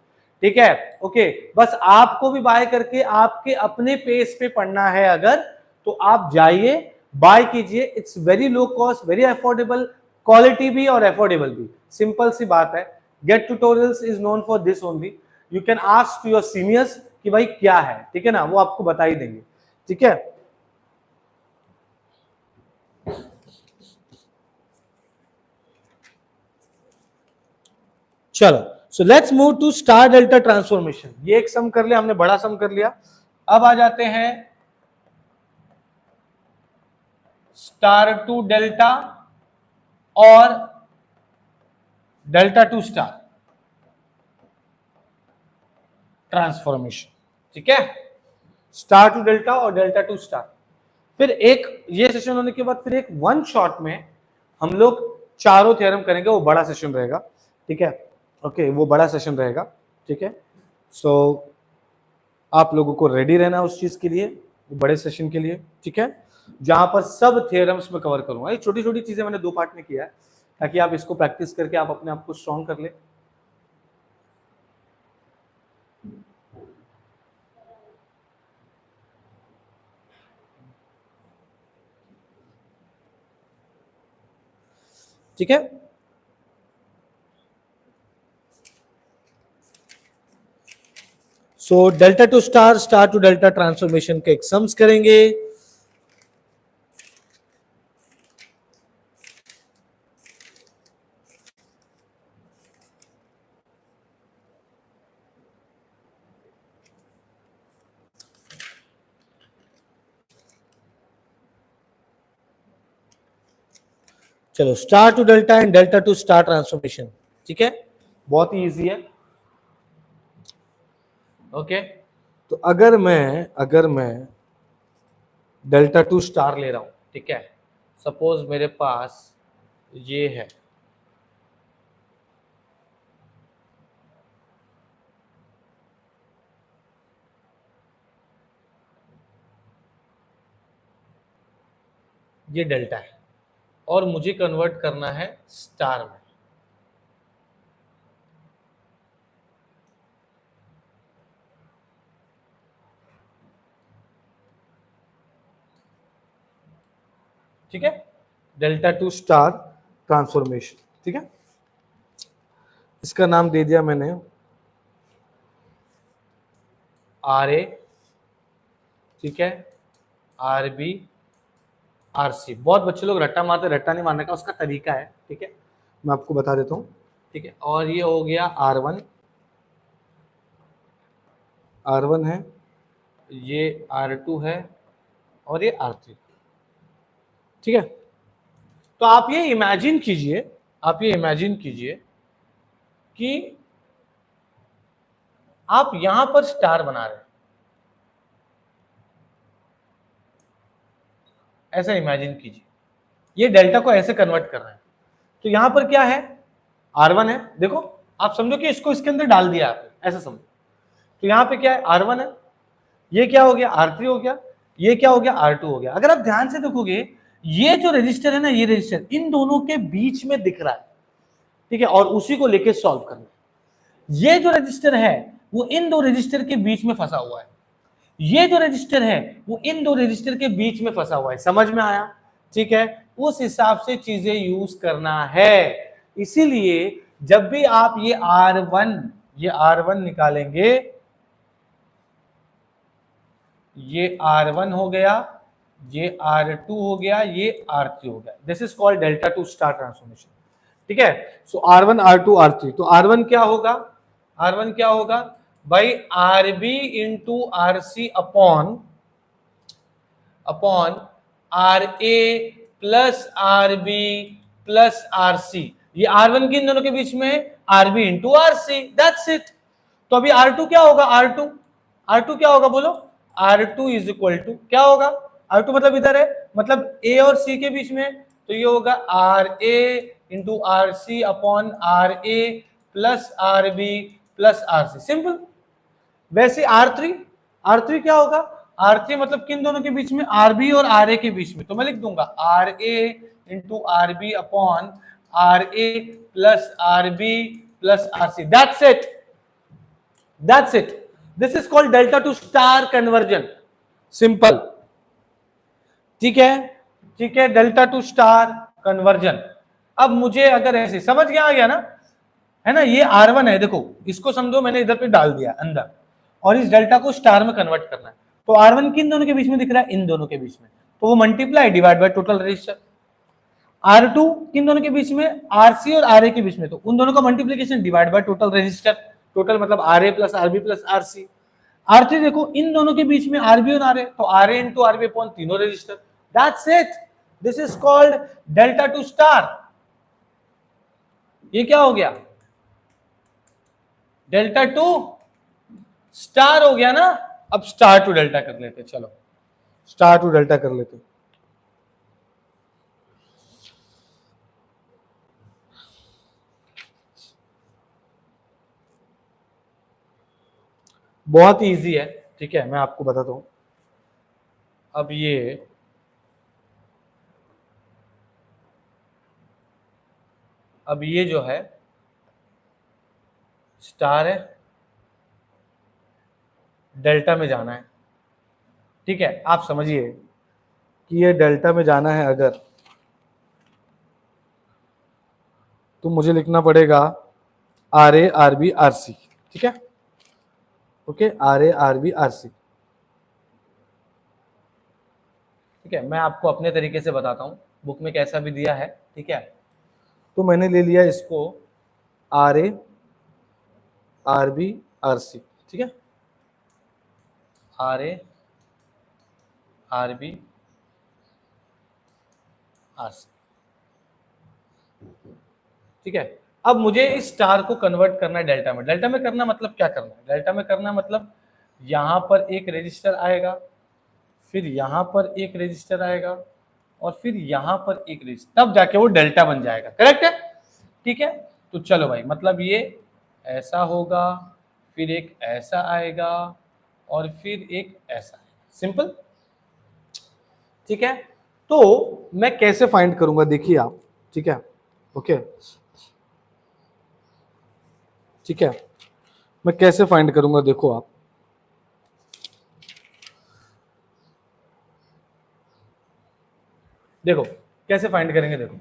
ठीक है। ओके, बस आपको भी बाय करके आपके अपने पेस पे पढ़ना है अगर, तो आप जाइए बाय कीजिए। It's very low cost, very affordable, quality भी और अफोर्डेबल भी, सिंपल सी बात है। GATE tutorials is known for this only. You can ask to your seniors कि भाई क्या है, ठीक है ना, वो आपको बता ही देंगे, ठीक है। चलो, so let's move to star delta transformation. ये एक सम कर लिया हमने, बड़ा सम कर लिया। अब आ जाते हैं स्टार टू डेल्टा और डेल्टा टू स्टार ट्रांसफॉर्मेशन, ठीक है। स्टार टू डेल्टा और डेल्टा टू स्टार। फिर एक ये सेशन होने के बाद फिर एक वन शॉट में हम लोग चारों थ्योरम करेंगे, वो बड़ा सेशन रहेगा, ठीक है। ओके, वो बड़ा सेशन रहेगा, ठीक है। सो आप लोगों को रेडी रहना उस चीज के लिए, बड़े सेशन के लिए, ठीक है, जहां पर सब थ्योरम्स में कवर करूंगा। ये छोटी छोटी चीजें मैंने दो पार्ट में किया है ताकि आप इसको प्रैक्टिस करके आप अपने आप को स्ट्रॉन्ग कर ले। ठीक है, so delta to star, star to delta transformation के एक सम्स करेंगे। चलो, star to delta and delta to star transformation, ठीक है, बहुत ही इजी है। ओके, तो अगर मैं डेल्टा टू स्टार ले रहा हूं, ठीक है, सपोज मेरे पास ये है, ये डेल्टा है और मुझे कन्वर्ट करना है स्टार में। ठीक है, डेल्टा टू स्टार ट्रांसफॉर्मेशन। ठीक है, इसका नाम दे दिया मैंने आर ए, ठीक है, आर बी, आर सी। बहुत बच्चे लोग रट्टा मारते, रट्टा नहीं मारने का उसका तरीका है, ठीक है, मैं आपको बता देता हूँ। ठीक है, और ये हो गया आर वन, आर वन है, ये आर टू है, और ये आर थ्री। ठीक है, तो आप ये इमेजिन कीजिए, आप ये इमेजिन कीजिए कि आप यहां पर स्टार बना रहे हैं, ऐसा इमेजिन कीजिए, ये डेल्टा को ऐसे कन्वर्ट कर रहे हैं। तो यहां पर क्या है, R1 है, देखो आप समझो कि इसको इसके अंदर डाल दिया आपने, ऐसा समझो। तो यहां पे क्या है, R1 है, ये क्या हो गया, R3 हो गया, ये क्या हो गया, R2 हो गया। अगर आप ध्यान से देखोगे, ये जो रजिस्टर है ना, ये रजिस्टर इन दोनों के बीच में दिख रहा है, ठीक है, और उसी को लेके सॉल्व करना है। ये जो रजिस्टर है वो इन दो रजिस्टर के बीच में फंसा हुआ है, ये जो रजिस्टर है वो इन दो रजिस्टर के बीच में फंसा हुआ है। समझ में आया? ठीक है, उस हिसाब से चीजें यूज करना है। इसीलिए जब भी आप ये R1 निकालेंगे, ये R1 हो गया, ये R2 हो गया, ये R3 हो गया। This is called delta to star transformation. ठीक है, सो R1 R2 R3, तो R1 क्या होगा, R1 क्या होगा भाई, RB into RC upon RA plus RB plus RC। ये R1 की इन दोनों के बीच में RB into RC, that's it. तो अभी R2 क्या होगा, R2 क्या होगा बोलो, R2 इज इक्वल टू क्या होगा, R2 मतलब इधर है, मतलब A और C के बीच में, तो ये होगा RA into RC upon RA plus RB plus RC, simple. वैसे R3 क्या होगा, R3 मतलब किन दोनों के बीच में, RB और RA के बीच में, तो मैं लिख दूंगा RA into RB upon RA plus RB plus RC, that's it, that's it. This is called delta to star conversion, simple. ठीक है, ठीक है, डेल्टा टू स्टार कन्वर्जन। अब मुझे अगर ऐसे समझ गया, आ गया ना, है ना, ये R1 है, देखो इसको समझो मैंने इधर पे डाल दिया अंदर, और इस डेल्टा को स्टार में कन्वर्ट करना है। तो R1 किन दोनों के बीच में दिख रहा है, इन दोनों के बीच में, तो वो multiply divide by total register. R2 किन दोनों के बीच में, RC और RA के बीच में, तो उन दोनों का multiplication divide by total register, total मतलब RA plus RB plus RC। R3 देखो इन दोनों के बीच में RB और RA, तो RA इंटू RB अपॉन तीनों register, that's it. This is called delta to star. ये क्या हो गया, डेल्टा टू स्टार हो गया ना। अब स्टार टू डेल्टा कर लेते, चलो स्टार टू डेल्टा कर लेते। बहुत ही इजी है, ठीक है, मैं आपको बताता हूं। अब ये जो है स्टार है, डेल्टा में जाना है, ठीक है, आप समझिए कि ये डेल्टा में जाना है अगर, तो मुझे लिखना पड़ेगा RA RB RC, ठीक है, ओके, RA RB RC। ठीक है, मैं आपको अपने तरीके से बताता हूं, बुक में कैसा भी दिया है, ठीक है। तो मैंने ले लिया इसको RA RB RC, ठीक है, RA RB RC, ठीक है। अब मुझे इस स्टार को कन्वर्ट करना है डेल्टा में। डेल्टा में करना मतलब क्या करना है, डेल्टा में करना मतलब यहां पर एक रजिस्टर आएगा, फिर यहां पर एक रजिस्टर आएगा, और फिर यहां पर एक रजिस्टर, तब जाके वो डेल्टा बन जाएगा, करेक्ट है? ठीक है, तो चलो भाई, मतलब ये ऐसा होगा, फिर एक ऐसा आएगा, और फिर एक ऐसा आएगा, सिंपल। ठीक है, तो मैं कैसे फाइंड करूंगा, देखिए आप, ठीक है, ओके, ठीक है, मैं कैसे फाइंड करूंगा, देखो आप, देखो कैसे फाइंड करेंगे, देखो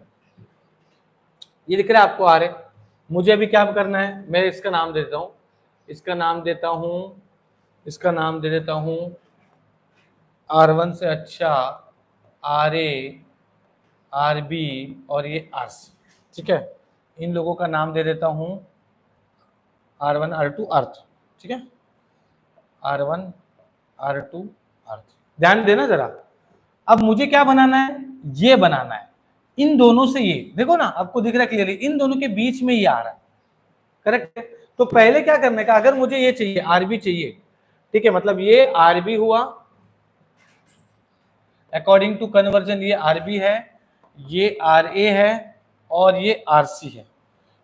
ये दिख रहा है आपको आर ए, मुझे अभी क्या करना है, मैं इसका नाम दे देता हूं, इसका नाम देता हूं, इसका नाम दे देता हूं R1 से अच्छा आर ए, आर बी और ये आर सी, ठीक है, इन लोगों का नाम दे देता हूं R1 R2 R3, ठीक है, R1 R2 R3, ध्यान देना जरा। अब मुझे क्या बनाना है, ये बनाना है, इन दोनों से ये देखो ना, आपको दिख रहा है क्लियरली, इन दोनों के बीच में ये आ रहा है, करेक्ट है। तो पहले क्या करने का, अगर मुझे ये चाहिए आरबी चाहिए, ठीक है, मतलब ये आरबी हुआ, अकॉर्डिंग टू कन्वर्जन ये आरबी है, ये आर ए है और ये आरसी है।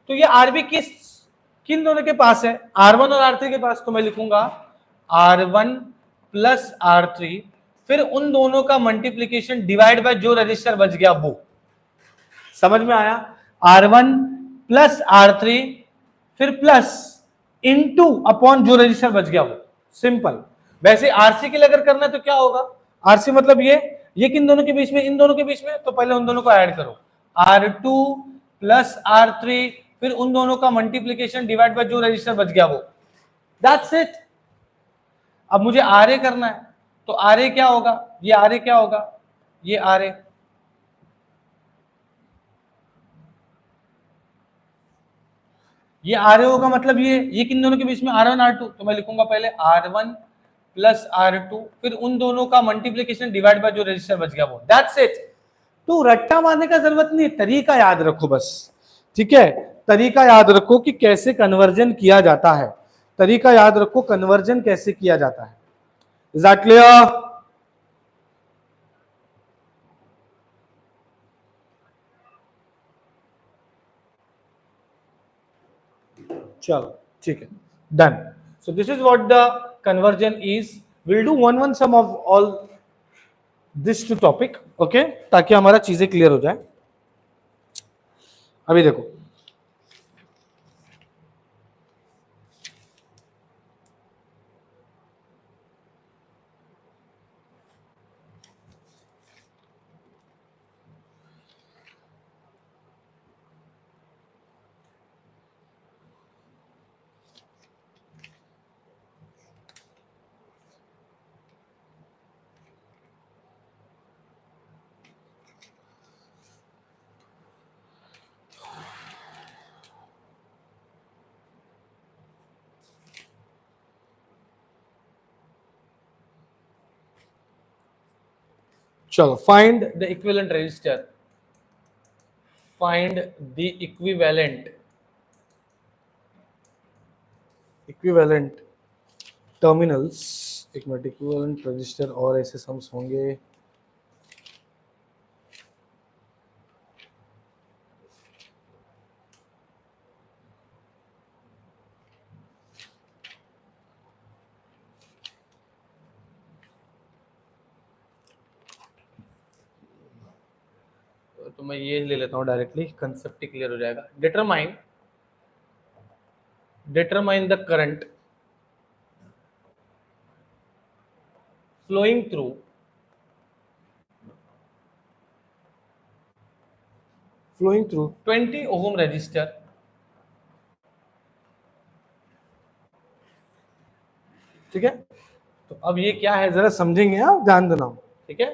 तो ये आरबी किन दोनों के पास है, R1 और R3 के पास, तो मैं लिखूंगा R1 प्लस R3, फिर उन दोनों का मल्टीप्लीकेशन डिवाइड बाय जो रजिस्टर बच गया वो, समझ में आया, R1 प्लस R3 फिर प्लस इनटू अपॉन जो रजिस्टर बच गया वो, सिंपल। वैसे आरसी के लिए अगर करना है तो क्या होगा, आरसी मतलब ये किन दोनों के बीच में, इन दोनों के बीच में, तो पहले उन दोनों को ऐड करो, R2 प्लस R3 फिर उन दोनों का मल्टीप्लीकेशन डिवाइड बाय जो रजिस्टर बच गया वो, दैट्स इट। अब मुझे आरए करना है, तो आरए क्या होगा, ये आरए क्या होगा, ये आरए, ये आर होगा, मतलब ये किन दोनों के बीच में, R1 R2, तो मैं लिखूंगा पहले R1 प्लस R2 फिर उन दोनों का मल्टीप्लीकेशन डिवाइड बाय जो रजिस्टर बच गया वो, दैट्स इट। तो रट्टा मारने का जरूरत नहीं, तरीका याद रखो बस, ठीक है, तरीका याद रखो कि कैसे कन्वर्जन किया जाता है, तरीका याद रखो कन्वर्जन कैसे किया जाता है। Is that clear? चलो ठीक है, done. So this is what the conversion is, will do one sum of all this two topic, okay, ताकि हमारा चीजें क्लियर हो जाए। अभी देखो, चलो, find the equivalent resistor, find the equivalent terminals, एक मिनट, इक्विवेलेंट रजिस्टर और ऐसे सम्स होंगे, तो मैं ये ले लेता हूं डायरेक्टली, कंसेप्ट क्लियर हो जाएगा। Determine the current flowing through 20 ohm resistor, ठीक है। तो अब ये क्या है जरा समझेंगे आप, ध्यान देना, ठीक है।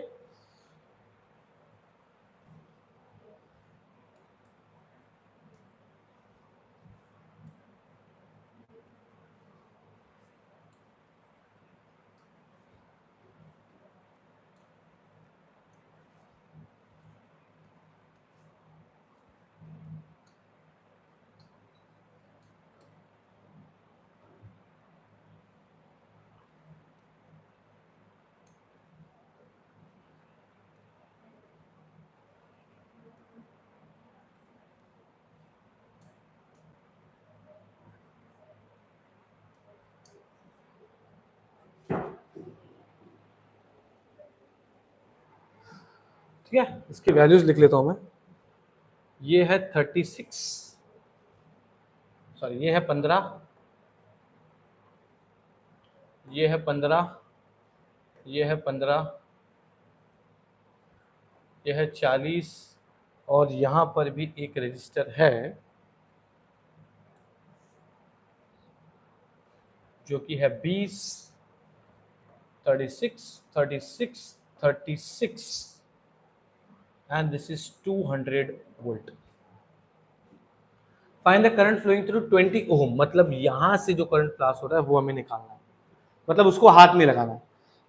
ठीक है, इसकी वैल्यूज लिख लेता हूं मैं, ये है 36, सॉरी ये है 15, ये है 15, ये है 15, ये है 40, और यहां पर भी एक रजिस्टर है जो कि है 20, 36, 36, 36 and this is 200 volt. Find the current flowing through 20 ohm. मतलब यहां से जो करंट पास हो रहा है वो हमें निकालना है, मतलब उसको हाथ नहीं लगाना है,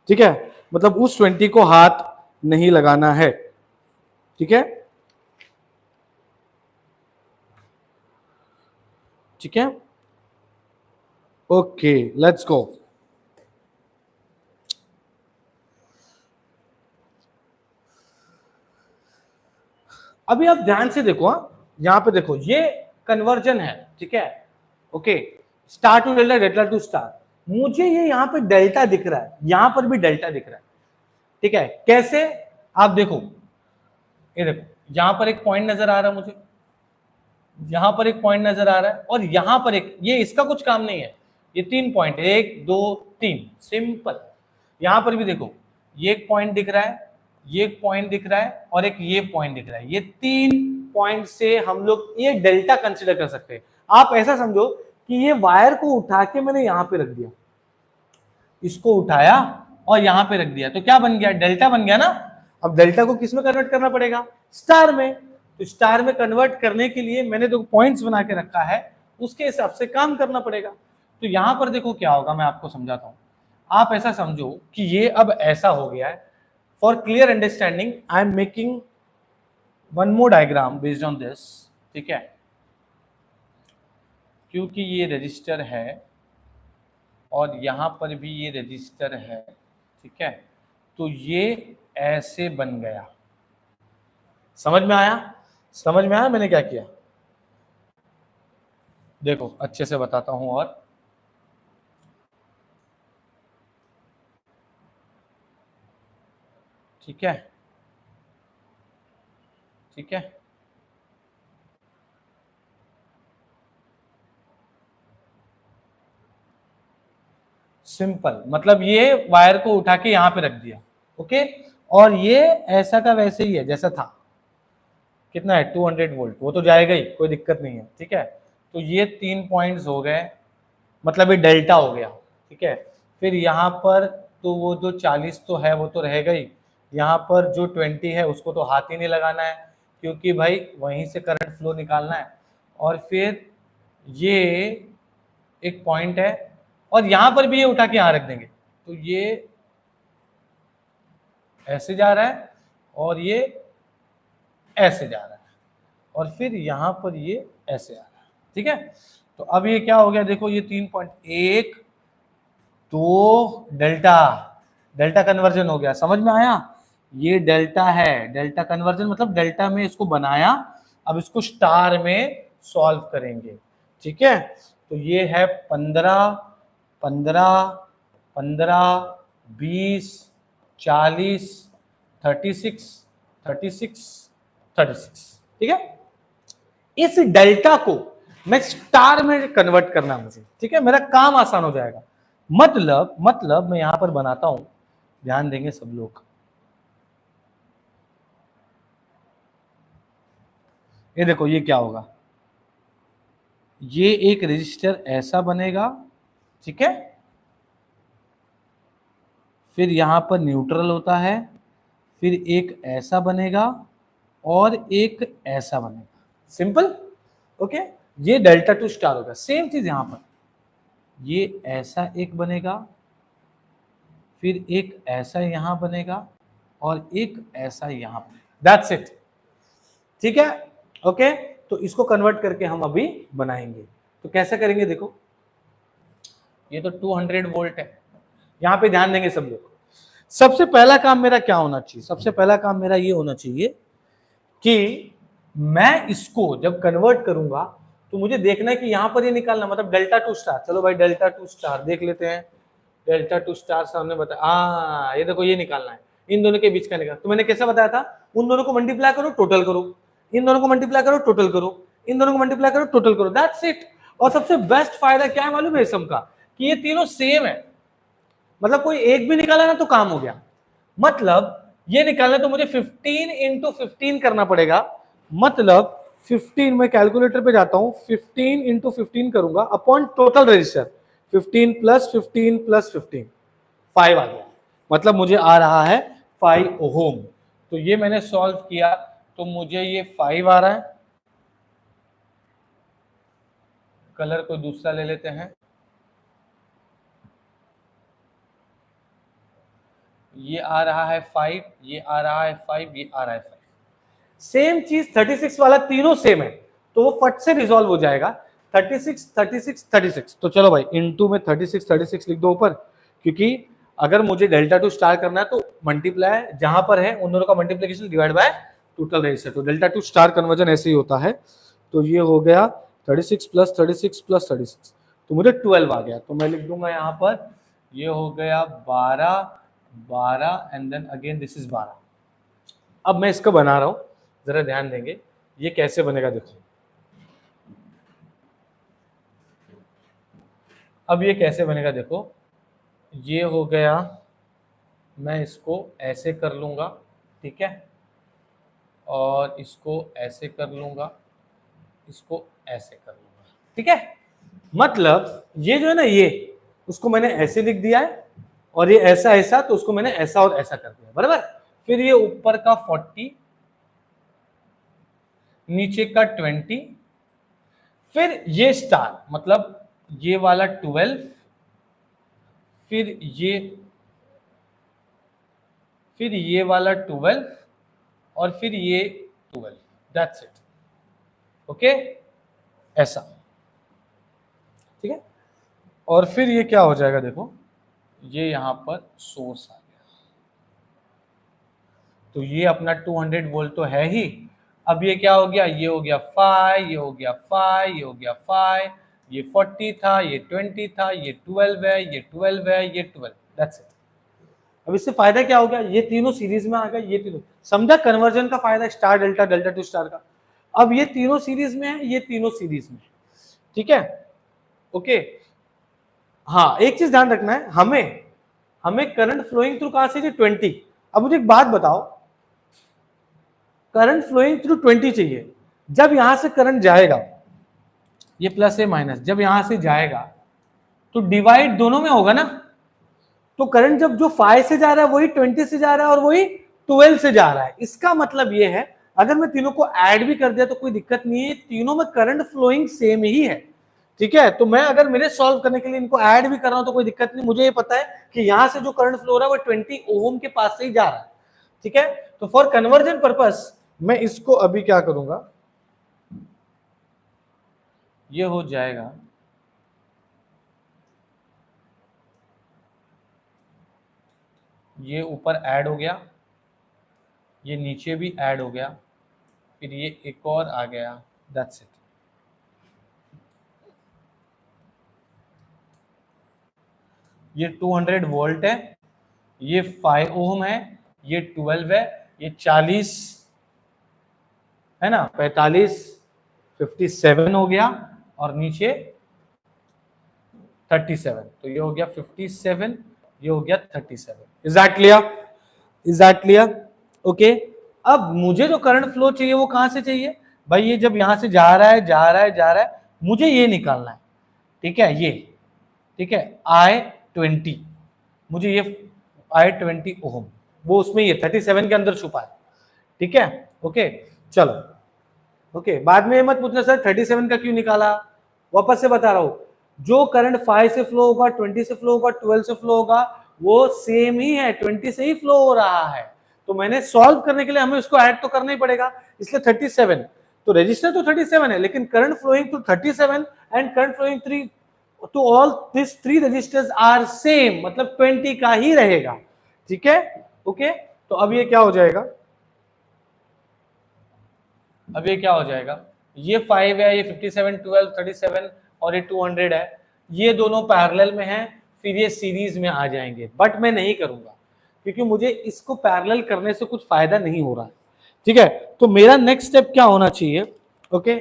ठीक है, मतलब उस 20 को हाथ नहीं लगाना है, ठीक है, ठीक है, ओके लेट्स गो। अभी आप ध्यान से देखो, यहां पे देखो ये कन्वर्जन है, ठीक है, okay, star to delta, delta to star. मुझे ये यहां पे डेल्टा दिख रहा है, यहां पर भी डेल्टा दिख रहा है, ठीक है, कैसे, आप देखो, ये देखो यहां पर एक पॉइंट नजर आ रहा है मुझे, यहां पर एक पॉइंट नजर आ रहा है, और यहां पर एक, ये इसका कुछ काम नहीं है, ये 3 पॉइंट, 1 2 3, सिंपल। यहां पर भी देखो ये एक पॉइंट दिख रहा है, ये एक पॉइंट दिख रहा है, और एक ये पॉइंट दिख रहा है, ये 3 पॉइंट से हम लोग ये डेल्टा कंसिडर कर सकते हैं। आप ऐसा समझो कि ये वायर को उठा के मैंने यहां पे रख दिया, इसको उठाया और यहां पे रख दिया, तो क्या बन गया, डेल्टा बन गया ना। अब डेल्टा को किस में कन्वर्ट करना पड़ेगा, स्टार में। तो स्टार में कन्वर्ट करने के लिए मैंने जो पॉइंट्स बना के रखा है उसके हिसाब से काम करना पड़ेगा। तो यहां पर देखो क्या होगा, मैं आपको समझाता हूं। आप ऐसा समझो कि ये अब ऐसा हो गया है। For clear understanding I am making one more diagram based on this, ठीक है, क्योंकि ये रजिस्टर है और यहां पर भी ये रजिस्टर है, ठीक है, तो ये ऐसे बन गया। समझ में आया, समझ में आया मैंने क्या किया, देखो अच्छे से बताता हूं, और ठीक है, ठीक है, सिंपल, मतलब ये वायर को उठा के यहां पे रख दिया, ओके, और ये ऐसा का वैसे ही है जैसा था। कितना है, 200 वोल्ट, वो तो जाएगा ही, कोई दिक्कत नहीं है, ठीक है। तो ये 3 पॉइंट्स हो गए, मतलब ये डेल्टा हो गया, ठीक है। फिर यहाँ पर तो वो जो 40 तो है वो तो रहेगा ही, यहाँ पर जो 20 है उसको तो हाथ ही नहीं लगाना है, क्योंकि भाई वहीं से करंट फ्लो निकालना है। और फिर ये एक पॉइंट है, और यहाँ पर भी ये उठा के यहाँ रख देंगे, तो ये ऐसे जा रहा है और ये ऐसे जा रहा है, और फिर यहाँ पर ये ऐसे आ रहा है, ठीक है। तो अब ये क्या हो गया, देखो ये 3.1 तो डेल्टा, डेल्टा कन्वर्जन हो गया, समझ में आया। ये डेल्टा है, डेल्टा कन्वर्जन मतलब डेल्टा में इसको बनाया, अब इसको स्टार में सॉल्व करेंगे, ठीक है। तो ये है 15, 15, 15, 20, 40, 36, 36, 36, ठीक है। इस डेल्टा को मैं स्टार में कन्वर्ट करना मुझे, ठीक है, मेरा काम आसान हो जाएगा। मतलब मैं यहां पर बनाता हूं, ध्यान देंगे सब लोग। ये देखो ये क्या होगा, ये एक रजिस्टर ऐसा बनेगा, ठीक है, फिर यहां पर न्यूट्रल होता है, फिर एक ऐसा बनेगा और एक ऐसा बनेगा, सिंपल, ओके। ये डेल्टा टू स्टार होगा। सेम चीज यहां पर, ये ऐसा एक बनेगा, फिर एक ऐसा यहां बनेगा और एक ऐसा यहां बनेगा, दैट्स इट, ठीक है, ओके। तो इसको कन्वर्ट करके हम अभी बनाएंगे, तो कैसे करेंगे देखो, ये तो 200 वोल्ट है, यहां पे ध्यान देंगे सब लोग। सबसे पहला काम मेरा क्या होना चाहिए, सबसे पहला काम मेरा ये होना चाहिए कि मैं इसको जब कन्वर्ट करूंगा तो मुझे देखना है कि यहां पर ये निकालना, मतलब डेल्टा टू स्टार। चलो भाई डेल्टा टू स्टार देख लेते हैं, डेल्टा टू स्टार सामने बता, ये देखो ये निकालना है, इन दोनों के बीच का निकाल। तो मैंने कैसे बताया था, उन दोनों को मल्टीप्लाई करो टोटल करो, इन दोनों को मल्टीप्लाई करो टोटल करो, इन दोनों को मल्टीप्लाई करो टोटल करो, दैट्स इट। और सबसे बेस्ट फायदा क्या है मालूम है सम का, कि ये तीनों सेम है, मतलब कोई एक भी निकाला ना तो काम हो गया। मतलब ये निकालना तो मुझे 15 into 15 करना पड़ेगा, मतलब 15 में कैलकुलेटर पे जाता हूं, 15 इंटू 15 करूंगा upon total register, 15 plus 15 plus 15, 5 आ गया। मतलब मुझे आ रहा है 5 ओम। तो ये मैंने सॉल्व किया तो मुझे ये 5 आ रहा है। कलर कोई दूसरा ले लेते हैं, ये आ रहा है 5, ये आ रहा है 5, ये आ रहा है 5। सेम चीज 36 वाला तीनों सेम है, तो वो फट से रिजॉल्व हो जाएगा। 36 36 36, तो चलो भाई इनटू में 36 36 लिख दो ऊपर, क्योंकि अगर मुझे डेल्टा टू स्टार करना है तो मल्टीप्लाई जहां पर है उन दोनों का multiplication divide by total register, तो डेल्टा टू स्टार कन्वर्जन ऐसे ही होता है। तो ये हो गया 36 प्लस 36 प्लस 36, तो मुझे 12 आ गया। तो मैं लिख दूंगा यहाँ पर, ये हो गया 12 12 and then again this is 12। अब मैं इसको बना रहा हूं, जरा ध्यान देंगे ये कैसे बनेगा। देखो अब ये कैसे बनेगा, देखो ये हो गया, मैं इसको ऐसे कर लूंगा, ठीक है, और इसको ऐसे कर लूंगा, इसको ऐसे कर लूंगा, ठीक है। मतलब ये जो है ना, ये उसको मैंने ऐसे लिख दिया है, और ये ऐसा ऐसा, तो उसको मैंने ऐसा और ऐसा कर दिया, बराबर। फिर ये ऊपर का 40, नीचे का 20, फिर ये स्टार मतलब ये वाला 12, फिर ये वाला 12, और फिर ये 12, दैट्स इट, ओके, ऐसा, ठीक है। और फिर ये क्या हो जाएगा, देखो ये यहां पर सोर्स आ गया, तो ये अपना 200 वोल्ट तो है ही। अब ये क्या हो गया, ये हो गया 5, ये हो गया 5, ये हो गया 5, ये 40 था, ये 20 था, ये 12 है, ये 12 है, ये 12, दैट्स इट। अब इससे फायदा क्या हो गया, ये तीनों सीरीज में आ गए, ये तीनों समझा कन्वर्जन का फायदा, star delta delta to star का। अब ये तीनों सीरीज में है, ये तीनों सीरीज में, ठीक है, ओके। हाँ एक चीज ध्यान रखना है, हमें करंट फ्लोइंग थ्रू कहां से, 20। अब मुझे एक बात बताओ, करंट फ्लोइंग थ्रू 20 चाहिए, जब यहां से करंट जाएगा, ये प्लस है माइनस, जब यहां से जाएगा तो डिवाइड दोनों में होगा ना। तो करंट जब जो 5 से जा रहा है वही 20 से जा रहा है, और वही 12 से जा रहा है। इसका मतलब ये है, अगर मैं तीनों को ऐड भी कर दिया तो कोई दिक्कत नहीं है, तीनों में करंट फ्लोइंग सेम ही है, ठीक है। तो मैं अगर मेरे सॉल्व करने के लिए इनको ऐड भी कर रहा हूं तो कोई दिक्कत नहीं, मुझे ये पता है कि यहां से जो करंट फ्लो हो रहा है वो 20 ओम के पास से ही जा रहा है, ठीक है। तो फॉर कन्वर्जन पर्पस मैं इसको अभी क्या करूंगा, ये हो जाएगा, ये ऊपर ऐड हो गया, ये नीचे भी ऐड हो गया, फिर ये एक और आ गया, दैट्स इट। ये 200 वोल्ट है, ये 5 ओम है, ये 12 है, ये 40 है ना, 45 57 हो गया, और नीचे 37, तो ये हो गया 57, ये हो गया 37। Is that clear, is that clear, okay. अब मुझे जो करंट फ्लो चाहिए वो कहां से चाहिए भाई, ये जब यहां से जा रहा है जा रहा है जा रहा है, मुझे ये निकालना है, ठीक है, ये, ठीक है, I20, मुझे ये I20 ओम, वो उसमें ये 37 के अंदर छुपा है, ठीक है, ओके। चलो ओके, बाद में मत पूछना सर 37 का क्यों निकाला, वापस से बता रहा हूं, जो करंट 5 से फ्लो होगा, 20 से फ्लो होगा, 12 से फ्लो होगा, वो सेम ही है, 20 से ही फ्लो हो रहा है। तो मैंने सॉल्व करने के लिए हमें उसको ऐड तो करना ही पड़ेगा, इसलिए 37। तो रजिस्टर तो 37 है, लेकिन current flowing to 37 and current flowing to all this 3 resistors are same, मतलब 20 का ही रहेगा, ठीक है, ओके। तो अब ये क्या हो जाएगा, अब ये क्या हो जाएगा, ये 5 है, ये 57 12 37 और ये 200 है, ये दोनों पैरेलल में हैं, फिर ये सीरीज में आ जाएंगे, बट मैं नहीं करूंगा क्योंकि मुझे इसको पैरेलल करने से कुछ फायदा नहीं हो रहा है, ठीक है। तो मेरा नेक्स्ट स्टेप क्या होना चाहिए, ओके,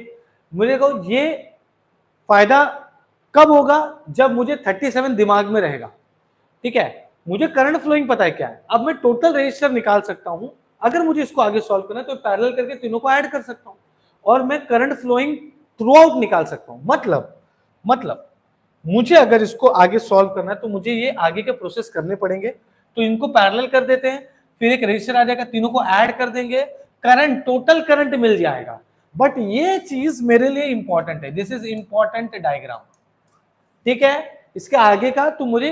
मुझे को ये फायदा कब होगा, जब मुझे 37 दिमाग में रहेगा, ठीक है। मुझे करंट फ्लोइंग पता है क्या है, अब मैं टोटल रजिस्टर निकाल सकता हूं अगर मुझे इसको आगे सॉल्व करना है तो पैरेलल करके तीनों को ऐड कर सकता हूं और मैं करंट फ्लोइंग थ्रू आउट निकाल सकता हूं। मतलब मुझे अगर इसको आगे सॉल्व करना है तो मुझे ये आगे के प्रोसेस करने पड़ेंगे, तो इनको पैरेलल कर देते हैं, फिर एक रजिस्टर आ जाएगा, तीनों को ऐड कर देंगे, करंट, टोटल करंट मिल जाएगा। बट ये चीज मेरे लिए इंपॉर्टेंट है, दिस इज इंपॉर्टेंट डायग्राम, ठीक है। इसके आगे का तो मुझे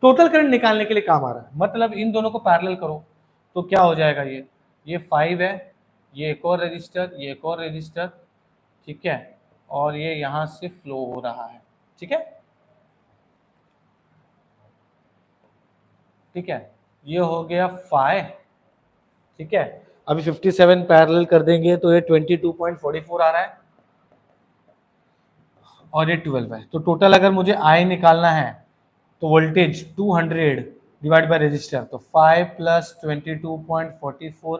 टोटल करंट निकालने के लिए काम आ रहा है। मतलब इन दोनों को पैरेलल करो तो क्या हो जाएगा, ये 5 है, ये एक और रजिस्टर, ये एक और रजिस्टर, ठीक है, और ये यहां से फ्लो हो रहा है, ठीक है, ठीक है, ये हो गया 5, ठीक है। अभी 57 पैरेलल कर देंगे तो ये 22.44 आ रहा है और ये 12 है। तो टोटल अगर मुझे आई निकालना है तो वोल्टेज 200 डिवाइड बाय रेजिस्टर, तो 5 प्लस 22.44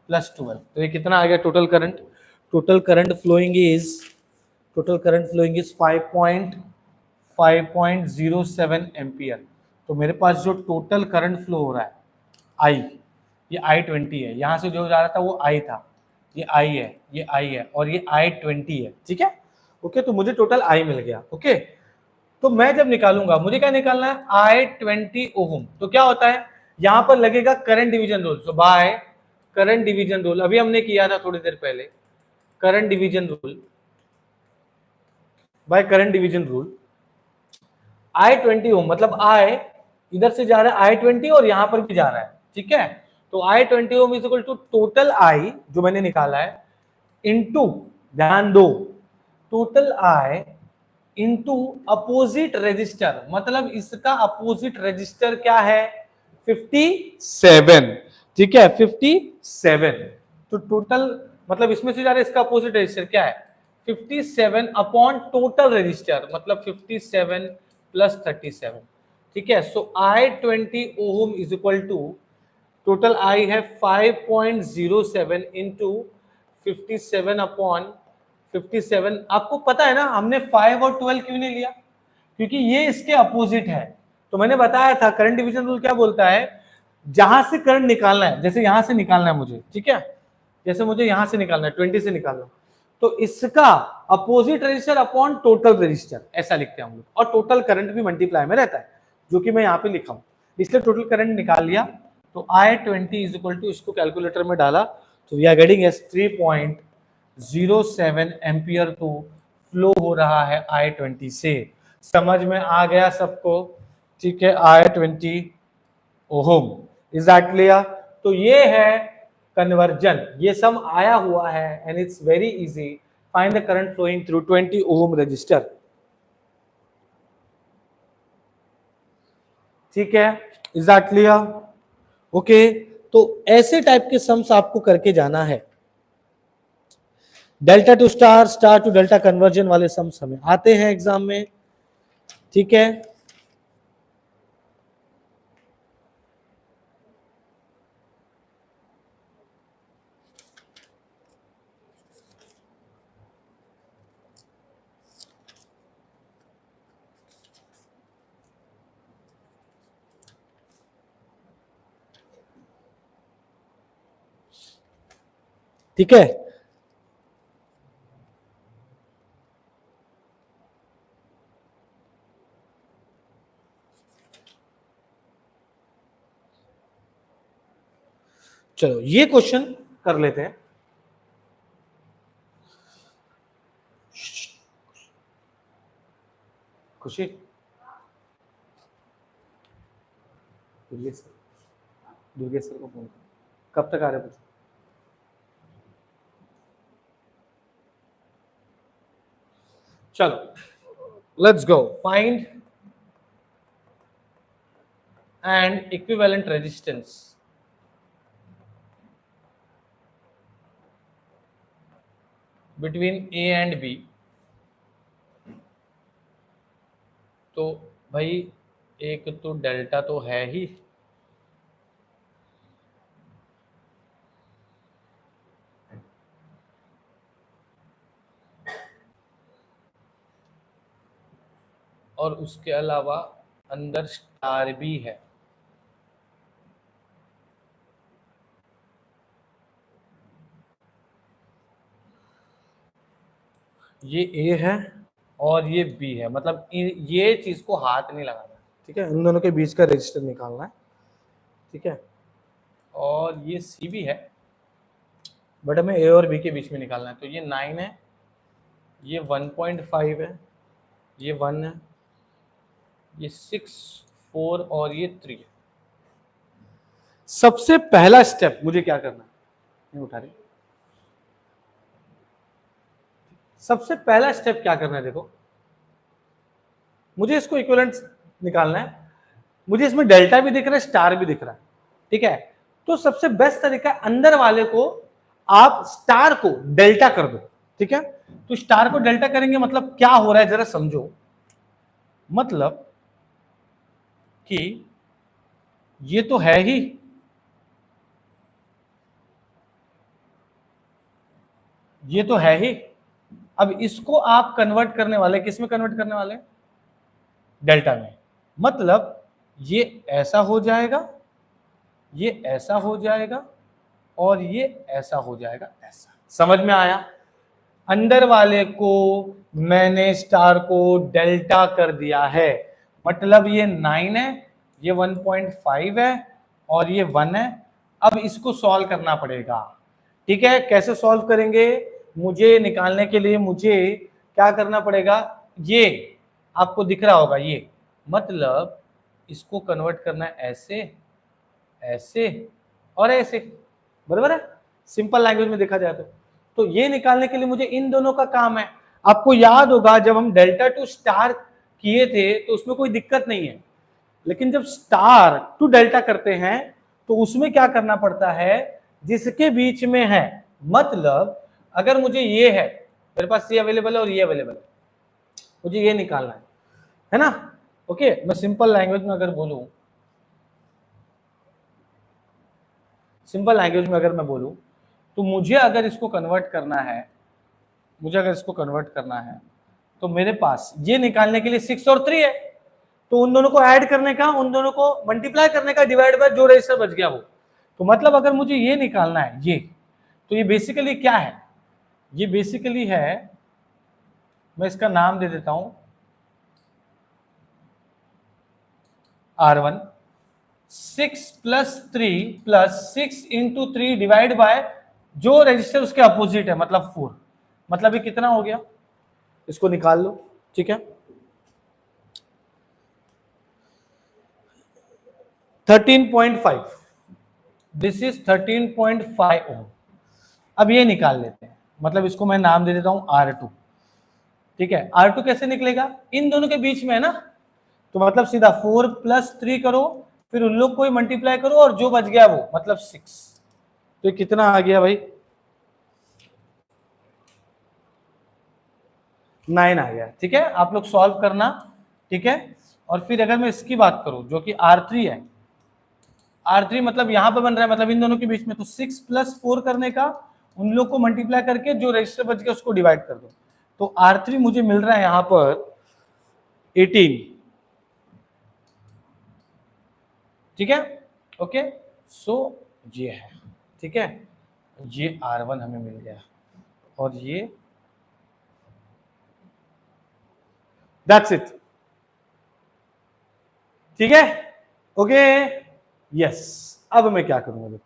प्लस 12, तो ये कितना आ गया total current? Total current following is 5.07 ampere. तो मेरे पास जो टोटल करंट फ्लो हो रहा है आई, ये I20 है, यहां से जो जा रहा था वो आई था, ये आई है, ये आई है और ये I20 है, ठीक है। ओके, तो मुझे टोटल आई मिल गया। ओके, तो मैं जब निकालूंगा, मुझे क्या निकालना है, I20 ओम। तो क्या होता है, यहां पर लगेगा current division rule. So by current division rule, अभी हमने किया था थोड़ी देर पहले, current division rule, by current division rule, I20 ओम मतलब I इधर से जा रहा है I20 और यहां पर भी जा रहा है, ठीक है। तो I20 ohm is equal to total I जो मैंने निकाला है इनटू, ध्यान दो, total I into opposite resistor, मतलब इसका अपोजिट रजिस्टर क्या है, 57, ठीक है, 57। तो टोटल मतलब इसमें से जा रहा है, इसका अपोजिट रजिस्टर क्या है, 57 अपॉन टोटल रजिस्टर, मतलब 57 प्लस 37, ठीक है। So I20 ohm is equal to, total I है 5.07 इंटू 57 अपॉन 57। आपको पता है ना हमने 5 और 12 क्यों नहीं लिया, क्योंकि ये इसके अपोजिट है। तो मैंने बताया था करंट डिवीजन रूल क्या बोलता है, जहां से करंट निकालना है, जैसे यहां से निकालना है मुझे, ठीक है, जैसे मुझे यहां से निकालना है 20 से निकालना, तो इसका opposite register upon total register, ऐसा लिखते हैं हम लोग, और टोटल करंट भी मल्टीप्लाई में रहता है, जो कि मैं यहाँ पे लिखा हूं, इसलिए टोटल करंट निकाल लिया। तो I20 इज इक्वल टू, इसको कैलकुलेटर में डाला तो we are getting as 3.07 ampere to flow हो रहा है I20 से। समझ में आ गया सबको, ठीक है, I20 ohm, is that clear? तो ये है कन्वर्जन, ये सम आया हुआ है and it's very easy, find the current flowing through 20 ohm resistor, ठीक है, इज दैट क्लियर? ओके, तो ऐसे टाइप के सम्स आपको करके जाना है। Delta to star, star to delta conversion वाले सम्स हमें आते हैं एग्जाम में, ठीक है। ठीक है, चलो ये क्वेश्चन कर लेते हैं। खुशी, दुर्गेश सर को फोन, कब तक आ रहे पूछो। चलो let's go, find and equivalent resistance between A and B. तो भाई एक तो डेल्टा तो है ही, और उसके अलावा अंदर स्टार भी है। ये ए है और ये बी है, मतलब ये चीज को हाथ नहीं लगाना, ठीक है, इन दोनों के बीच का रजिस्टर निकालना है, ठीक है, और ये सी भी है बट हमें ए और बी के बीच में निकालना है। तो ये 9 है, ये 1.5 है, ये 1 है, ये 6, 4 और ये 3 है। सबसे पहला स्टेप मुझे क्या करना है, नहीं उठा रही, सबसे पहला स्टेप क्या करना है, देखो मुझे इसको इक्विवेलेंट निकालना है, मुझे इसमें डेल्टा भी दिख रहा है, स्टार भी दिख रहा है, ठीक है। तो सबसे बेस्ट तरीका अंदर वाले को आप स्टार को डेल्टा कर दो, ठीक है। तो स्टार को डेल्टा करेंगे मतलब क्या हो रहा है जरा समझो, मतलब कि ये तो है ही, ये तो है ही, अब इसको आप कन्वर्ट करने वाले, किस में कन्वर्ट करने वाले, डेल्टा में, मतलब ये ऐसा हो जाएगा, ये ऐसा हो जाएगा और ये ऐसा हो जाएगा, ऐसा। समझ में आया? अंदर वाले को मैंने स्टार को डेल्टा कर दिया है, मतलब ये 9 है, ये 1.5 है और ये 1 है। अब इसको सॉल्व करना पड़ेगा, ठीक है। कैसे सॉल्व करेंगे, मुझे निकालने के लिए मुझे क्या करना पड़ेगा, ये आपको दिख रहा होगा, ये मतलब इसको कन्वर्ट करना है ऐसे, ऐसे और ऐसे, बराबर है, सिंपल लैंग्वेज में देखा जाए तो ये निकालने के लिए मुझे इन दोनों का काम है। आपको याद होगा जब हम डेल्टा टू स्टार किए थे तो उसमें कोई दिक्कत नहीं है, लेकिन जब स्टार टू डेल्टा करते हैं तो उसमें क्या करना पड़ता है, जिसके बीच में है, मतलब अगर मुझे ये है, मेरे पास ये अवेलेबल है और ये अवेलेबल है, मुझे ये निकालना है ना। ओके, मैं सिंपल लैंग्वेज में अगर बोलूं, सिंपल लैंग्वेज में अगर मैं बोलूं तो मुझे अगर इसको कन्वर्ट करना है, मुझे अगर इसको कन्वर्ट करना है तो मेरे पास ये निकालने के लिए 6 और 3 है, तो उन दोनों को ऐड करने का, उन दोनों को मल्टीप्लाई करने का, डिवाइड बाय जो रजिस्टर बच गया वो। तो मतलब अगर मुझे ये निकालना है ये, तो ये बेसिकली क्या है, ये बेसिकली है, मैं इसका नाम दे देता हूं R1, 6 plus 3 plus 6 into 3 divide by जो रजिस्टर उसके अपोजिट है, मतलब 4, मतलब ये कितना हो गया, इसको निकाल लो, ठीक है। 13.5, दिस इज 13.5 ओम। अब ये निकाल लेते हैं, मतलब इसको मैं नाम दे देता हूं R2, ठीक है। R2 कैसे निकलेगा, इन दोनों के बीच में है ना, तो मतलब सीधा 4 प्लस 3 करो, फिर उन लोग को मल्टीप्लाई करो और जो बच गया वो मतलब 6, तो ये कितना आ गया भाई, 9 आ गया, ठीक है। आप लोग सॉल्व करना, ठीक है। और फिर अगर मैं इसकी बात करूं जो कि R3 है, R3 मतलब यहां पे बन रहा है, मतलब इन दोनों के बीच में, तो 6 प्लस 4 करने का, उन लोग को मल्टीप्लाई करके जो रजिस्टर बच गया उसको डिवाइड कर दो, तो R3 मुझे मिल रहा है यहां पर 18, ठीक है। ओके, सो ये है, ठीक है, ये R1 हमें मिल गया और ये, दैट्स इट, ठीक है। ओके, यस, अब मैं क्या करूंगा,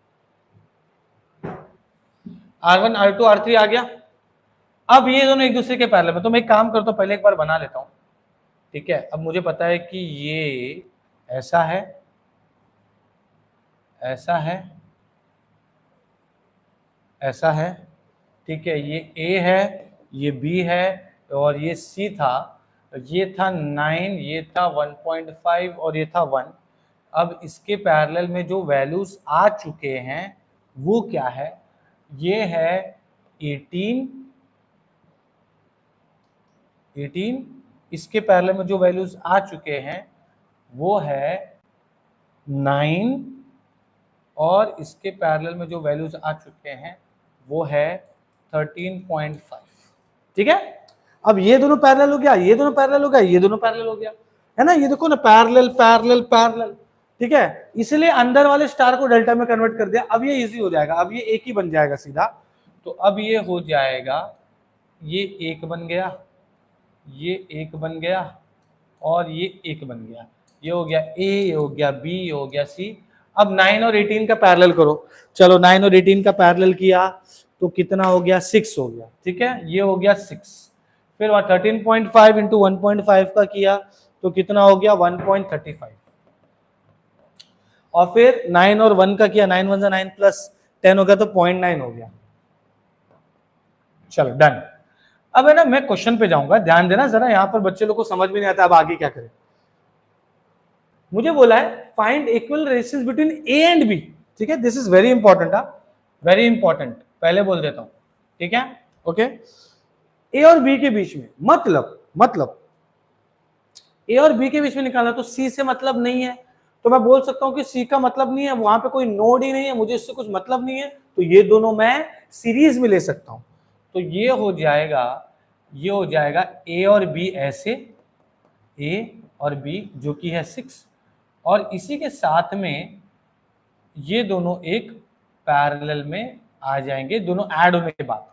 R1 R2 R3 आ गया। अब ये दोनों एक दूसरे के पैरेलल में, तो मैं एक काम करता हूं, पहले एक बार बना लेता हूं, ठीक है। अब मुझे पता है कि ये ऐसा है, ऐसा है, ऐसा है, ठीक है, ये A है, ये B है और ये C था, ये था 9, ये था 1.5 और ये था 1। अब इसके पैरेलल में जो वैल्यूज आ चुके हैं वो क्या है, ये है 18, इसके पैरेलल में जो वैल्यूज आ चुके हैं वो है 9 और इसके पैरेलल में जो वैल्यूज आ चुके हैं वो है 13.5, ठीक है। अब ये दोनों पैरेलल हो गया, ये दोनों पैरेलल हो गया, ये दोनों पैरेलल हो गया, है ना, ये देखो ना, पैरेलल पैरेलल पैरेलल, ठीक है। इसलिए अंदर वाले स्टार को डेल्टा में कन्वर्ट कर दिया, अब ये इजी हो जाएगा, अब ये एक ही बन जाएगा सीधा, तो अब ये हो जाएगा ये एक बन गया, ये एक बन गया, और ये एक बन गया। ये हो गया ए, ये हो गया बी, ये हो गया सी। अब 9 और 18 का पैरेलल करो। चलो 9 और 18 का पैरेलल किया तो कितना हो गया, 6 हो गया। ठीक है, ये हो गया 6। फिर 13.5 इंटू 1.5 का किया तो कितना हो गया, 1.35। और फिर 9 और 1 का किया, 9 1 जा 9 प्लस 10 हो गया तो 0.9 हो गया। चलो डन। अब है ना, मैं क्वेश्चन पे जाऊंगा, ध्यान देना जरा, यहां पर बच्चे लोग को समझ में नहीं आता अब आगे क्या करें। मुझे बोला है find equal ratios between A and B. ठीक है, this is very important, very important, पहले बोल देता हूं। ठीक है, ओके। ए और बी के बीच में मतलब ए और बी के बीच में निकालना, तो सी से मतलब नहीं है, तो मैं बोल सकता हूं कि सी का मतलब नहीं है, वहां पे कोई नोड ही नहीं है, मुझे इससे कुछ मतलब नहीं है, तो ये दोनों मैं सीरीज में ले सकता हूं। तो ये हो जाएगा, ये हो जाएगा ए और बी ऐसे, ए और बी जो कि है 6, और इसी के साथ में ये दोनों एक पैरेलल में आ जाएंगे, दोनों ऐड होने के बाद।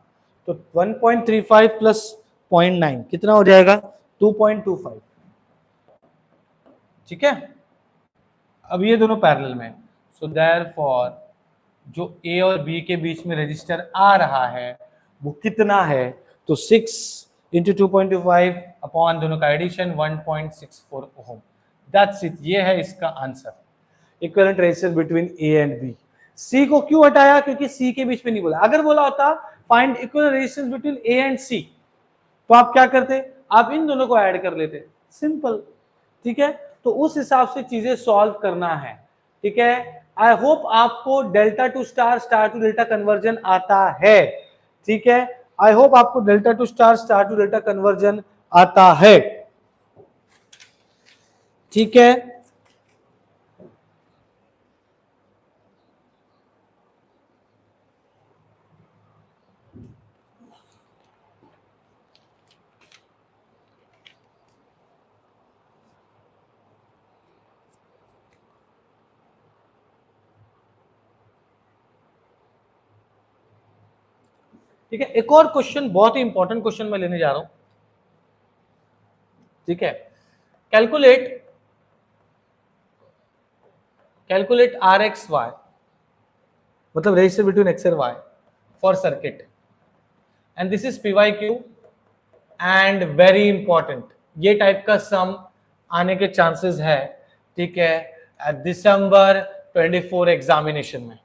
तो 1.35 प्लस 0.9 कितना हो जाएगा, 2.25। ठीक है, अब ये दोनों पैरेलल में, सो देयरफॉर जो ए और बी के बीच में रजिस्टर आ रहा है वो कितना है, तो 6 इंटू 2.25 अपॉन दोनों का एडिशन 1.64 ओम। दैट्स इट, ये है इसका answer, equivalent ratio between A and B. C को क्यों हटाया, क्योंकि सी के बीच में नहीं बोला। अगर बोला होता find equivalent ratio between A and C, तो आप क्या करते, आप इन दोनों को ऐड कर लेते, सिंपल। ठीक है, तो उस हिसाब से चीजें सॉल्व करना है। ठीक है, आई होप आपको delta to star, star to delta conversion आता है। ठीक है, आई होप आपको delta to star, star to delta conversion आता है। ठीक है, ठीक है। एक और क्वेश्चन, बहुत ही इंपॉर्टेंट क्वेश्चन मैं लेने जा रहा हूं। ठीक है, कैलकुलेट आर एक्स वाई, मतलब रेशियो बिटवीन एक्स और Y for circuit, and this is PYQ and very important. ये टाइप का सम आने के चांसेस है। ठीक है, दिसंबर 24 एग्जामिनेशन में।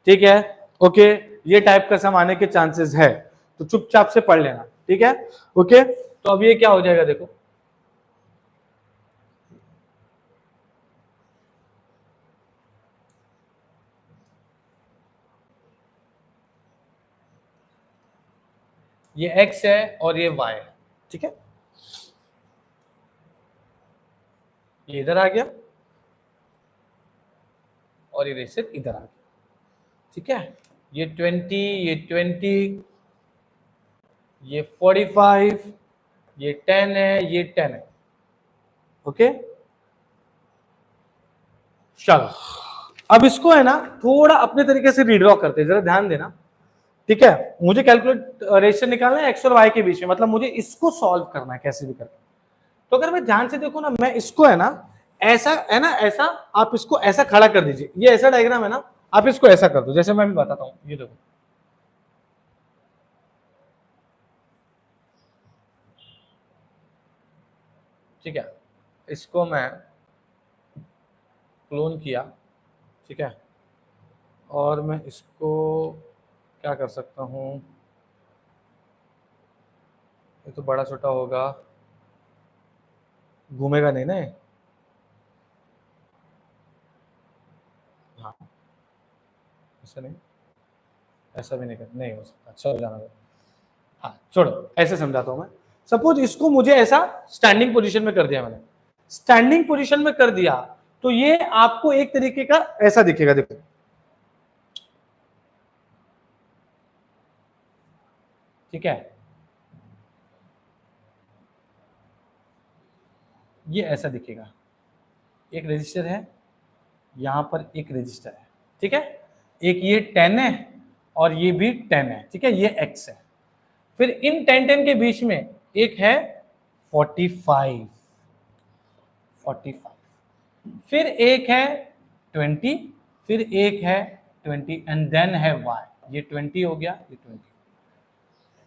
ठीक है, ओके, ये टाइप का सम आने के चांसेस है, तो चुपचाप से पढ़ लेना। ठीक है, ओके। तो अब ये क्या हो जाएगा, देखो, ये x है और ये y है। ठीक है, ये इधर आ गया और ये रेशियो इधर आ गया। ठीक है, ये 20, ये 20, ये 45, ये 10 है, ये 10 है। ओके, चलो अब इसको है ना थोड़ा अपने तरीके से रीड्रॉ करते हैं, जरा ध्यान देना। ठीक है, मुझे कैलकुलेट रेशियो निकालना है एक्स और वाई के बीच में, मतलब मुझे इसको सॉल्व करना है कैसे भी करके। तो अगर मैं ध्यान से देखो ना, मैं इसको है ना ऐसा, है ना ऐसा, आप इसको ऐसा खड़ा कर दीजिए, ये ऐसा डायग्राम है ना, आप इसको ऐसा कर दो जैसे मैं भी बताता हूं। ये देखो, ठीक है, इसको मैं क्लोन किया। ठीक है, और मैं इसको क्या कर सकता हूं, ये तो बड़ा छोटा होगा, घूमेगा नहीं ना ये। हाँ, ऐसा नहीं, ऐसा भी नहीं हो सकता, चलो जाना दो। हाँ छोड़ो, ऐसे समझाता हूं मैं। सपोज इसको मुझे ऐसा स्टैंडिंग पोजीशन में कर दिया मैंने, स्टैंडिंग पोजीशन में कर दिया, तो ये आपको एक तरीके का ऐसा दिखेगा, देखो। ठीक है, ये ऐसा दिखेगा, एक रजिस्टर है, यहां पर एक रजिस्टर है। ठीक है, एक ये 10 है और ये भी 10 है। ठीक है, ये x है। फिर इन 10 के बीच में एक है 45, फिर एक है 20, फिर एक है 20 एंड देन है y। ये 20 हो गया, ये 20।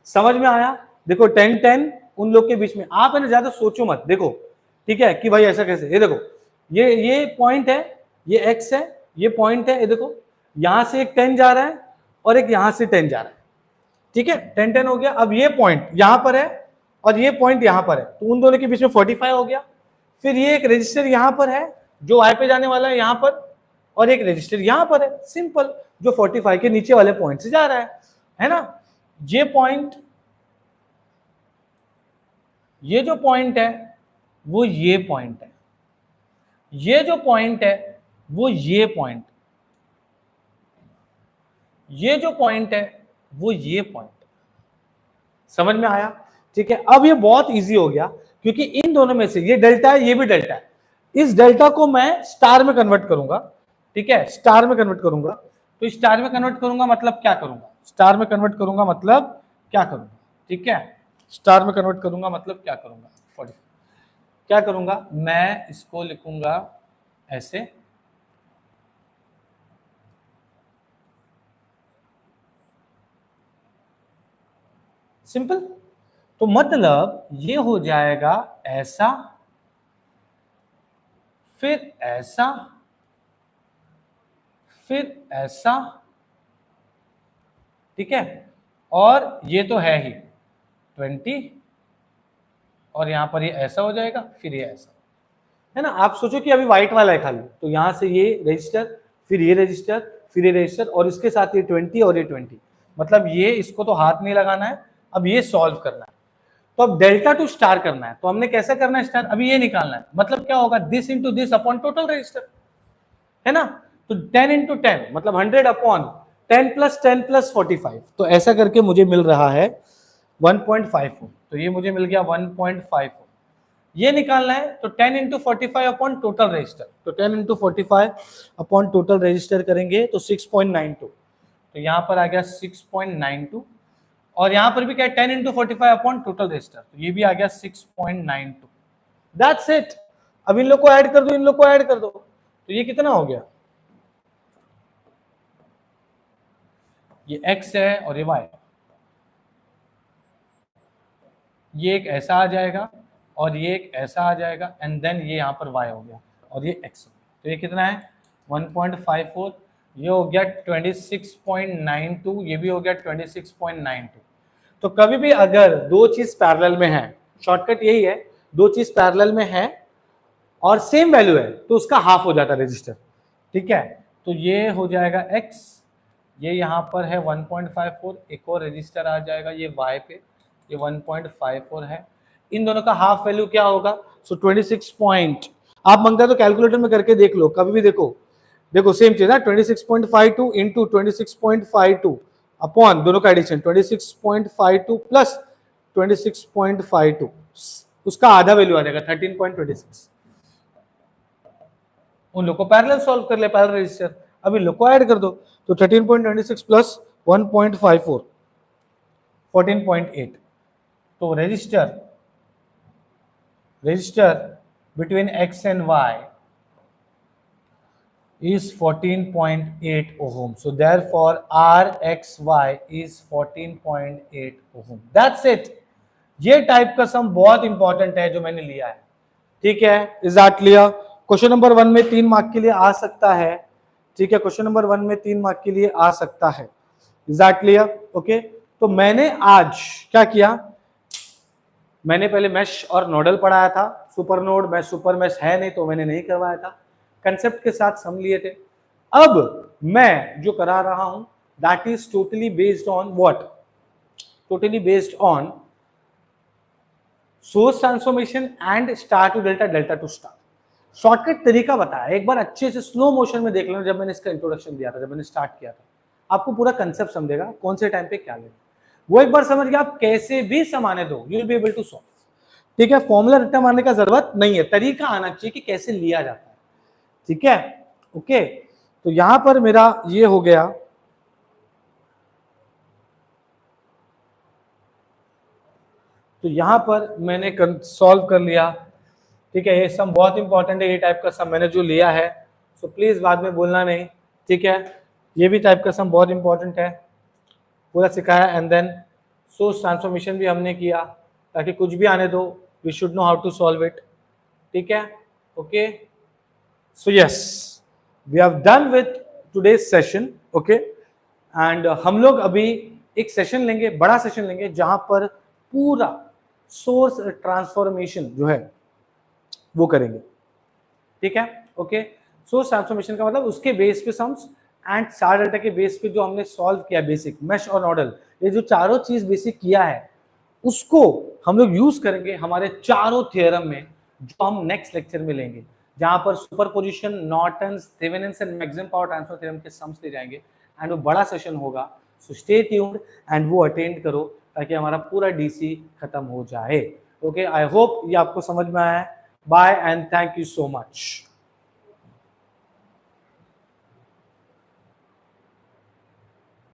समझ में आया? देखो 10 10 उन लोग के बीच में। आप है ज्यादा सोचो मत, देखो ठीक है कि भाई ऐसा कैसे। ये देखो ये पॉइंट है, ये x है, ये पॉइंट है। ये देखो यहां से एक 10 जा रहा है और एक यहां से 10 जा रहा है, ठीक है। 10 10 हो गया। अब ये पॉइंट यहां पर है और ये पॉइंट यहां पर है, तो उन दोनों के बीच में 45 हो गया। फिर ये एक रजिस्टर यहां पर है जो y पे जाने वाला है यहां पर, और एक रजिस्टर यहां पर है सिंपल जो 45 के नीचे वाले पॉइंट से जा रहा है ना। ये पॉइंट, ये जो पॉइंट है वो ये पॉइंट है, ये जो पॉइंट है वो ये पॉइंट, ये जो पॉइंट है वो ये पॉइंट। समझ में आया? ठीक है। अब ये बहुत इजी हो गया क्योंकि इन दोनों में से ये डेल्टा है, ये भी डेल्टा है। इस डेल्टा को मैं स्टार में कन्वर्ट करूंगा, ठीक है, स्टार में कन्वर्ट करूंगा। तो स्टार में कन्वर्ट करूंगा मतलब क्या करूंगा? स्टार में कन्वर्ट करूंगा मतलब क्या करूंगा? ठीक है, स्टार में कन्वर्ट करूंगा मतलब क्या करूंगा? 45 क्या करूंगा? मैं इसको लिखूंगा ऐसे, सिंपल। तो मतलब ये हो जाएगा ऐसा, फिर ऐसा, फिर ऐसा, ठीक है। और ये तो है ही 20, और यहां पर ये ऐसा हो जाएगा, फिर ये ऐसा, है ना। आप सोचो कि अभी व्हाइट वाला है खाली, तो यहां से ये रजिस्टर, फिर ये रजिस्टर, फिर ये रजिस्टर, और इसके साथ ये 20 और ये 20। मतलब ये इसको तो हाथ नहीं लगाना है, अब ये सॉल्व करना है। तो अब डेल्टा टू स्टार करना है, तो हमने कैसे करना है स्टार? अभी ये निकालना है। मतलब क्या होगा? This into this upon total register, है ना। तो 10 इंटू 10 मतलब 100 अपॉन 10 प्लस 10 प्लस 45। तो ऐसा करके मुझे मिल रहा है 1.54। तो ये मुझे मिल गया 1.54। ये निकालना है तो 10 इंटू 45 अपॉन टोटल रजिस्टर। तो 10 इंटू 45 अपॉन टोटल रजिस्टर करेंगे तो 6.92। तो यहां पर आ गया 6.92, और यहां पर भी क्या है 10 इंटू 45 अपॉन टोटल रजिस्टर, तो ये भी आ गया 6.92। That's it. अब इन लोग को ऐड कर दो, इन लोग को ऐड कर दो, तो ये कितना हो गया? ये x है और ये y, ये एक ऐसा आ जाएगा और ये एक ऐसा आ जाएगा, एंड देन ये यहाँ पर y हो गया और ये x। तो ये कितना है? 1.54। ये हो गया 26.92, ये भी हो गया 26.92। तो कभी भी अगर दो चीज पैरेलल में है, शॉर्टकट यही है, दो चीज पैरेलल में है और सेम वैल्यू है तो उसका हाफ हो जाता है रजिस्टर, ठीक है। तो ये हो जाएगा x, ये यहाँ पर है 1.54, एक और रजिस्टर आ जाएगा ये y पे, ये 1.54 है। इन दोनों का हाफ वैल्यू क्या होगा? सो 26 पॉइंट, आप मांगता है तो कैलकुलेटर में करके देख लो, कभी भी देखो, देखो सेम चीज है 26.52 इंटू 26.52 अपॉन दोनों का एडिशन 26.52 प्लस 26.52, उसका आधा वैल्यू आ जाएगा 13.26। उन लोग को पैरेलल सॉल्व कर ले, पैरेलल रजिस्टर। अब इन लोग को ऐड कर दो, तो 13.26 प्लस 1.54 14.8। तो register between x and y is 14.8 ohm. So therefore RXY is 14.8 ohm. That's it. ये टाइप का सम बहुत इंपॉर्टेंट है जो मैंने लिया है, ठीक है। Is that clear? Question number 1 में 3 मार्क के लिए आ सकता है, ठीक है। क्वेश्चन नंबर 1 में 3 मार्क के लिए आ सकता है। Is that clear? ओके। तो मैंने आज क्या किया, मैंने पहले मैश और नोडल पढ़ाया था, super node, mesh super mesh है नहीं तो मैंने नहीं करवाया था, कंसेप्ट के साथ सम लिए थे। अब मैं जो करा रहा हूं that is totally based on what? Totally based on source transformation and star to delta, delta to star. Shortcut तरीका बताया, एक बार अच्छे से स्लो मोशन में देख लेना। जब मैंने इसका इंट्रोडक्शन दिया था, जब मैंने स्टार्ट किया था, आपको पूरा कंसेप्ट समझेगा कौन से टाइम पे क्या लेना, वो एक बार समझ गया आप कैसे भी समाने दो, you will be able to solve, ठीक है। फॉर्मूला रट्टा मारने का जरूरत नहीं है, तरीका आना चाहिए कि कैसे लिया जाता है, ठीक है। ओके, तो यहां पर मेरा ये हो गया, तो यहाँ पर मैंने सॉल्व कर लिया, ठीक है। ये सम बहुत इंपॉर्टेंट है, ये टाइप का सम मैंने जो लिया है, सो प्लीज बाद में बोलना नहीं, ठीक है। ये भी टाइप का सम बहुत इंपॉर्टेंट है, पूरा सिखाया। एंड देन सोर्स ट्रांसफॉर्मेशन भी हमने किया, ताकि कुछ भी आने दो we should know how to solve it, ठीक है। Okay, so yes we have done with today's session, okay. And हम लोग अभी एक सेशन लेंगे, बड़ा सेशन लेंगे, जहां पर पूरा सोर्स ट्रांसफॉर्मेशन जो है वो करेंगे, ठीक है। ओके, सोर्स ट्रांसफॉर्मेशन का मतलब उसके बेस पे सम्स एंड स्टार डेल्टा के बेस पे जो हमने सॉल्व किया बेसिक मेश और नॉडल, ये जो चारों चीज बेसिक किया है उसको हम लोग यूज करेंगे हमारे चारों थ्योरम में, जो हम नेक्स्ट लेक्चर में लेंगे, जहां पर superposition, Norton's, Thevenin's and maximum power transfer theorem के सम्स ले जाएंगे। एंड वो बड़ा सेशन होगा, सो स्टे ट्यून्ड एंड वो अटेंड करो, ताकि हमारा पूरा डीसी खत्म हो जाए। ओके, आई होप ये आपको समझ में आया है। Bye and thank you so much.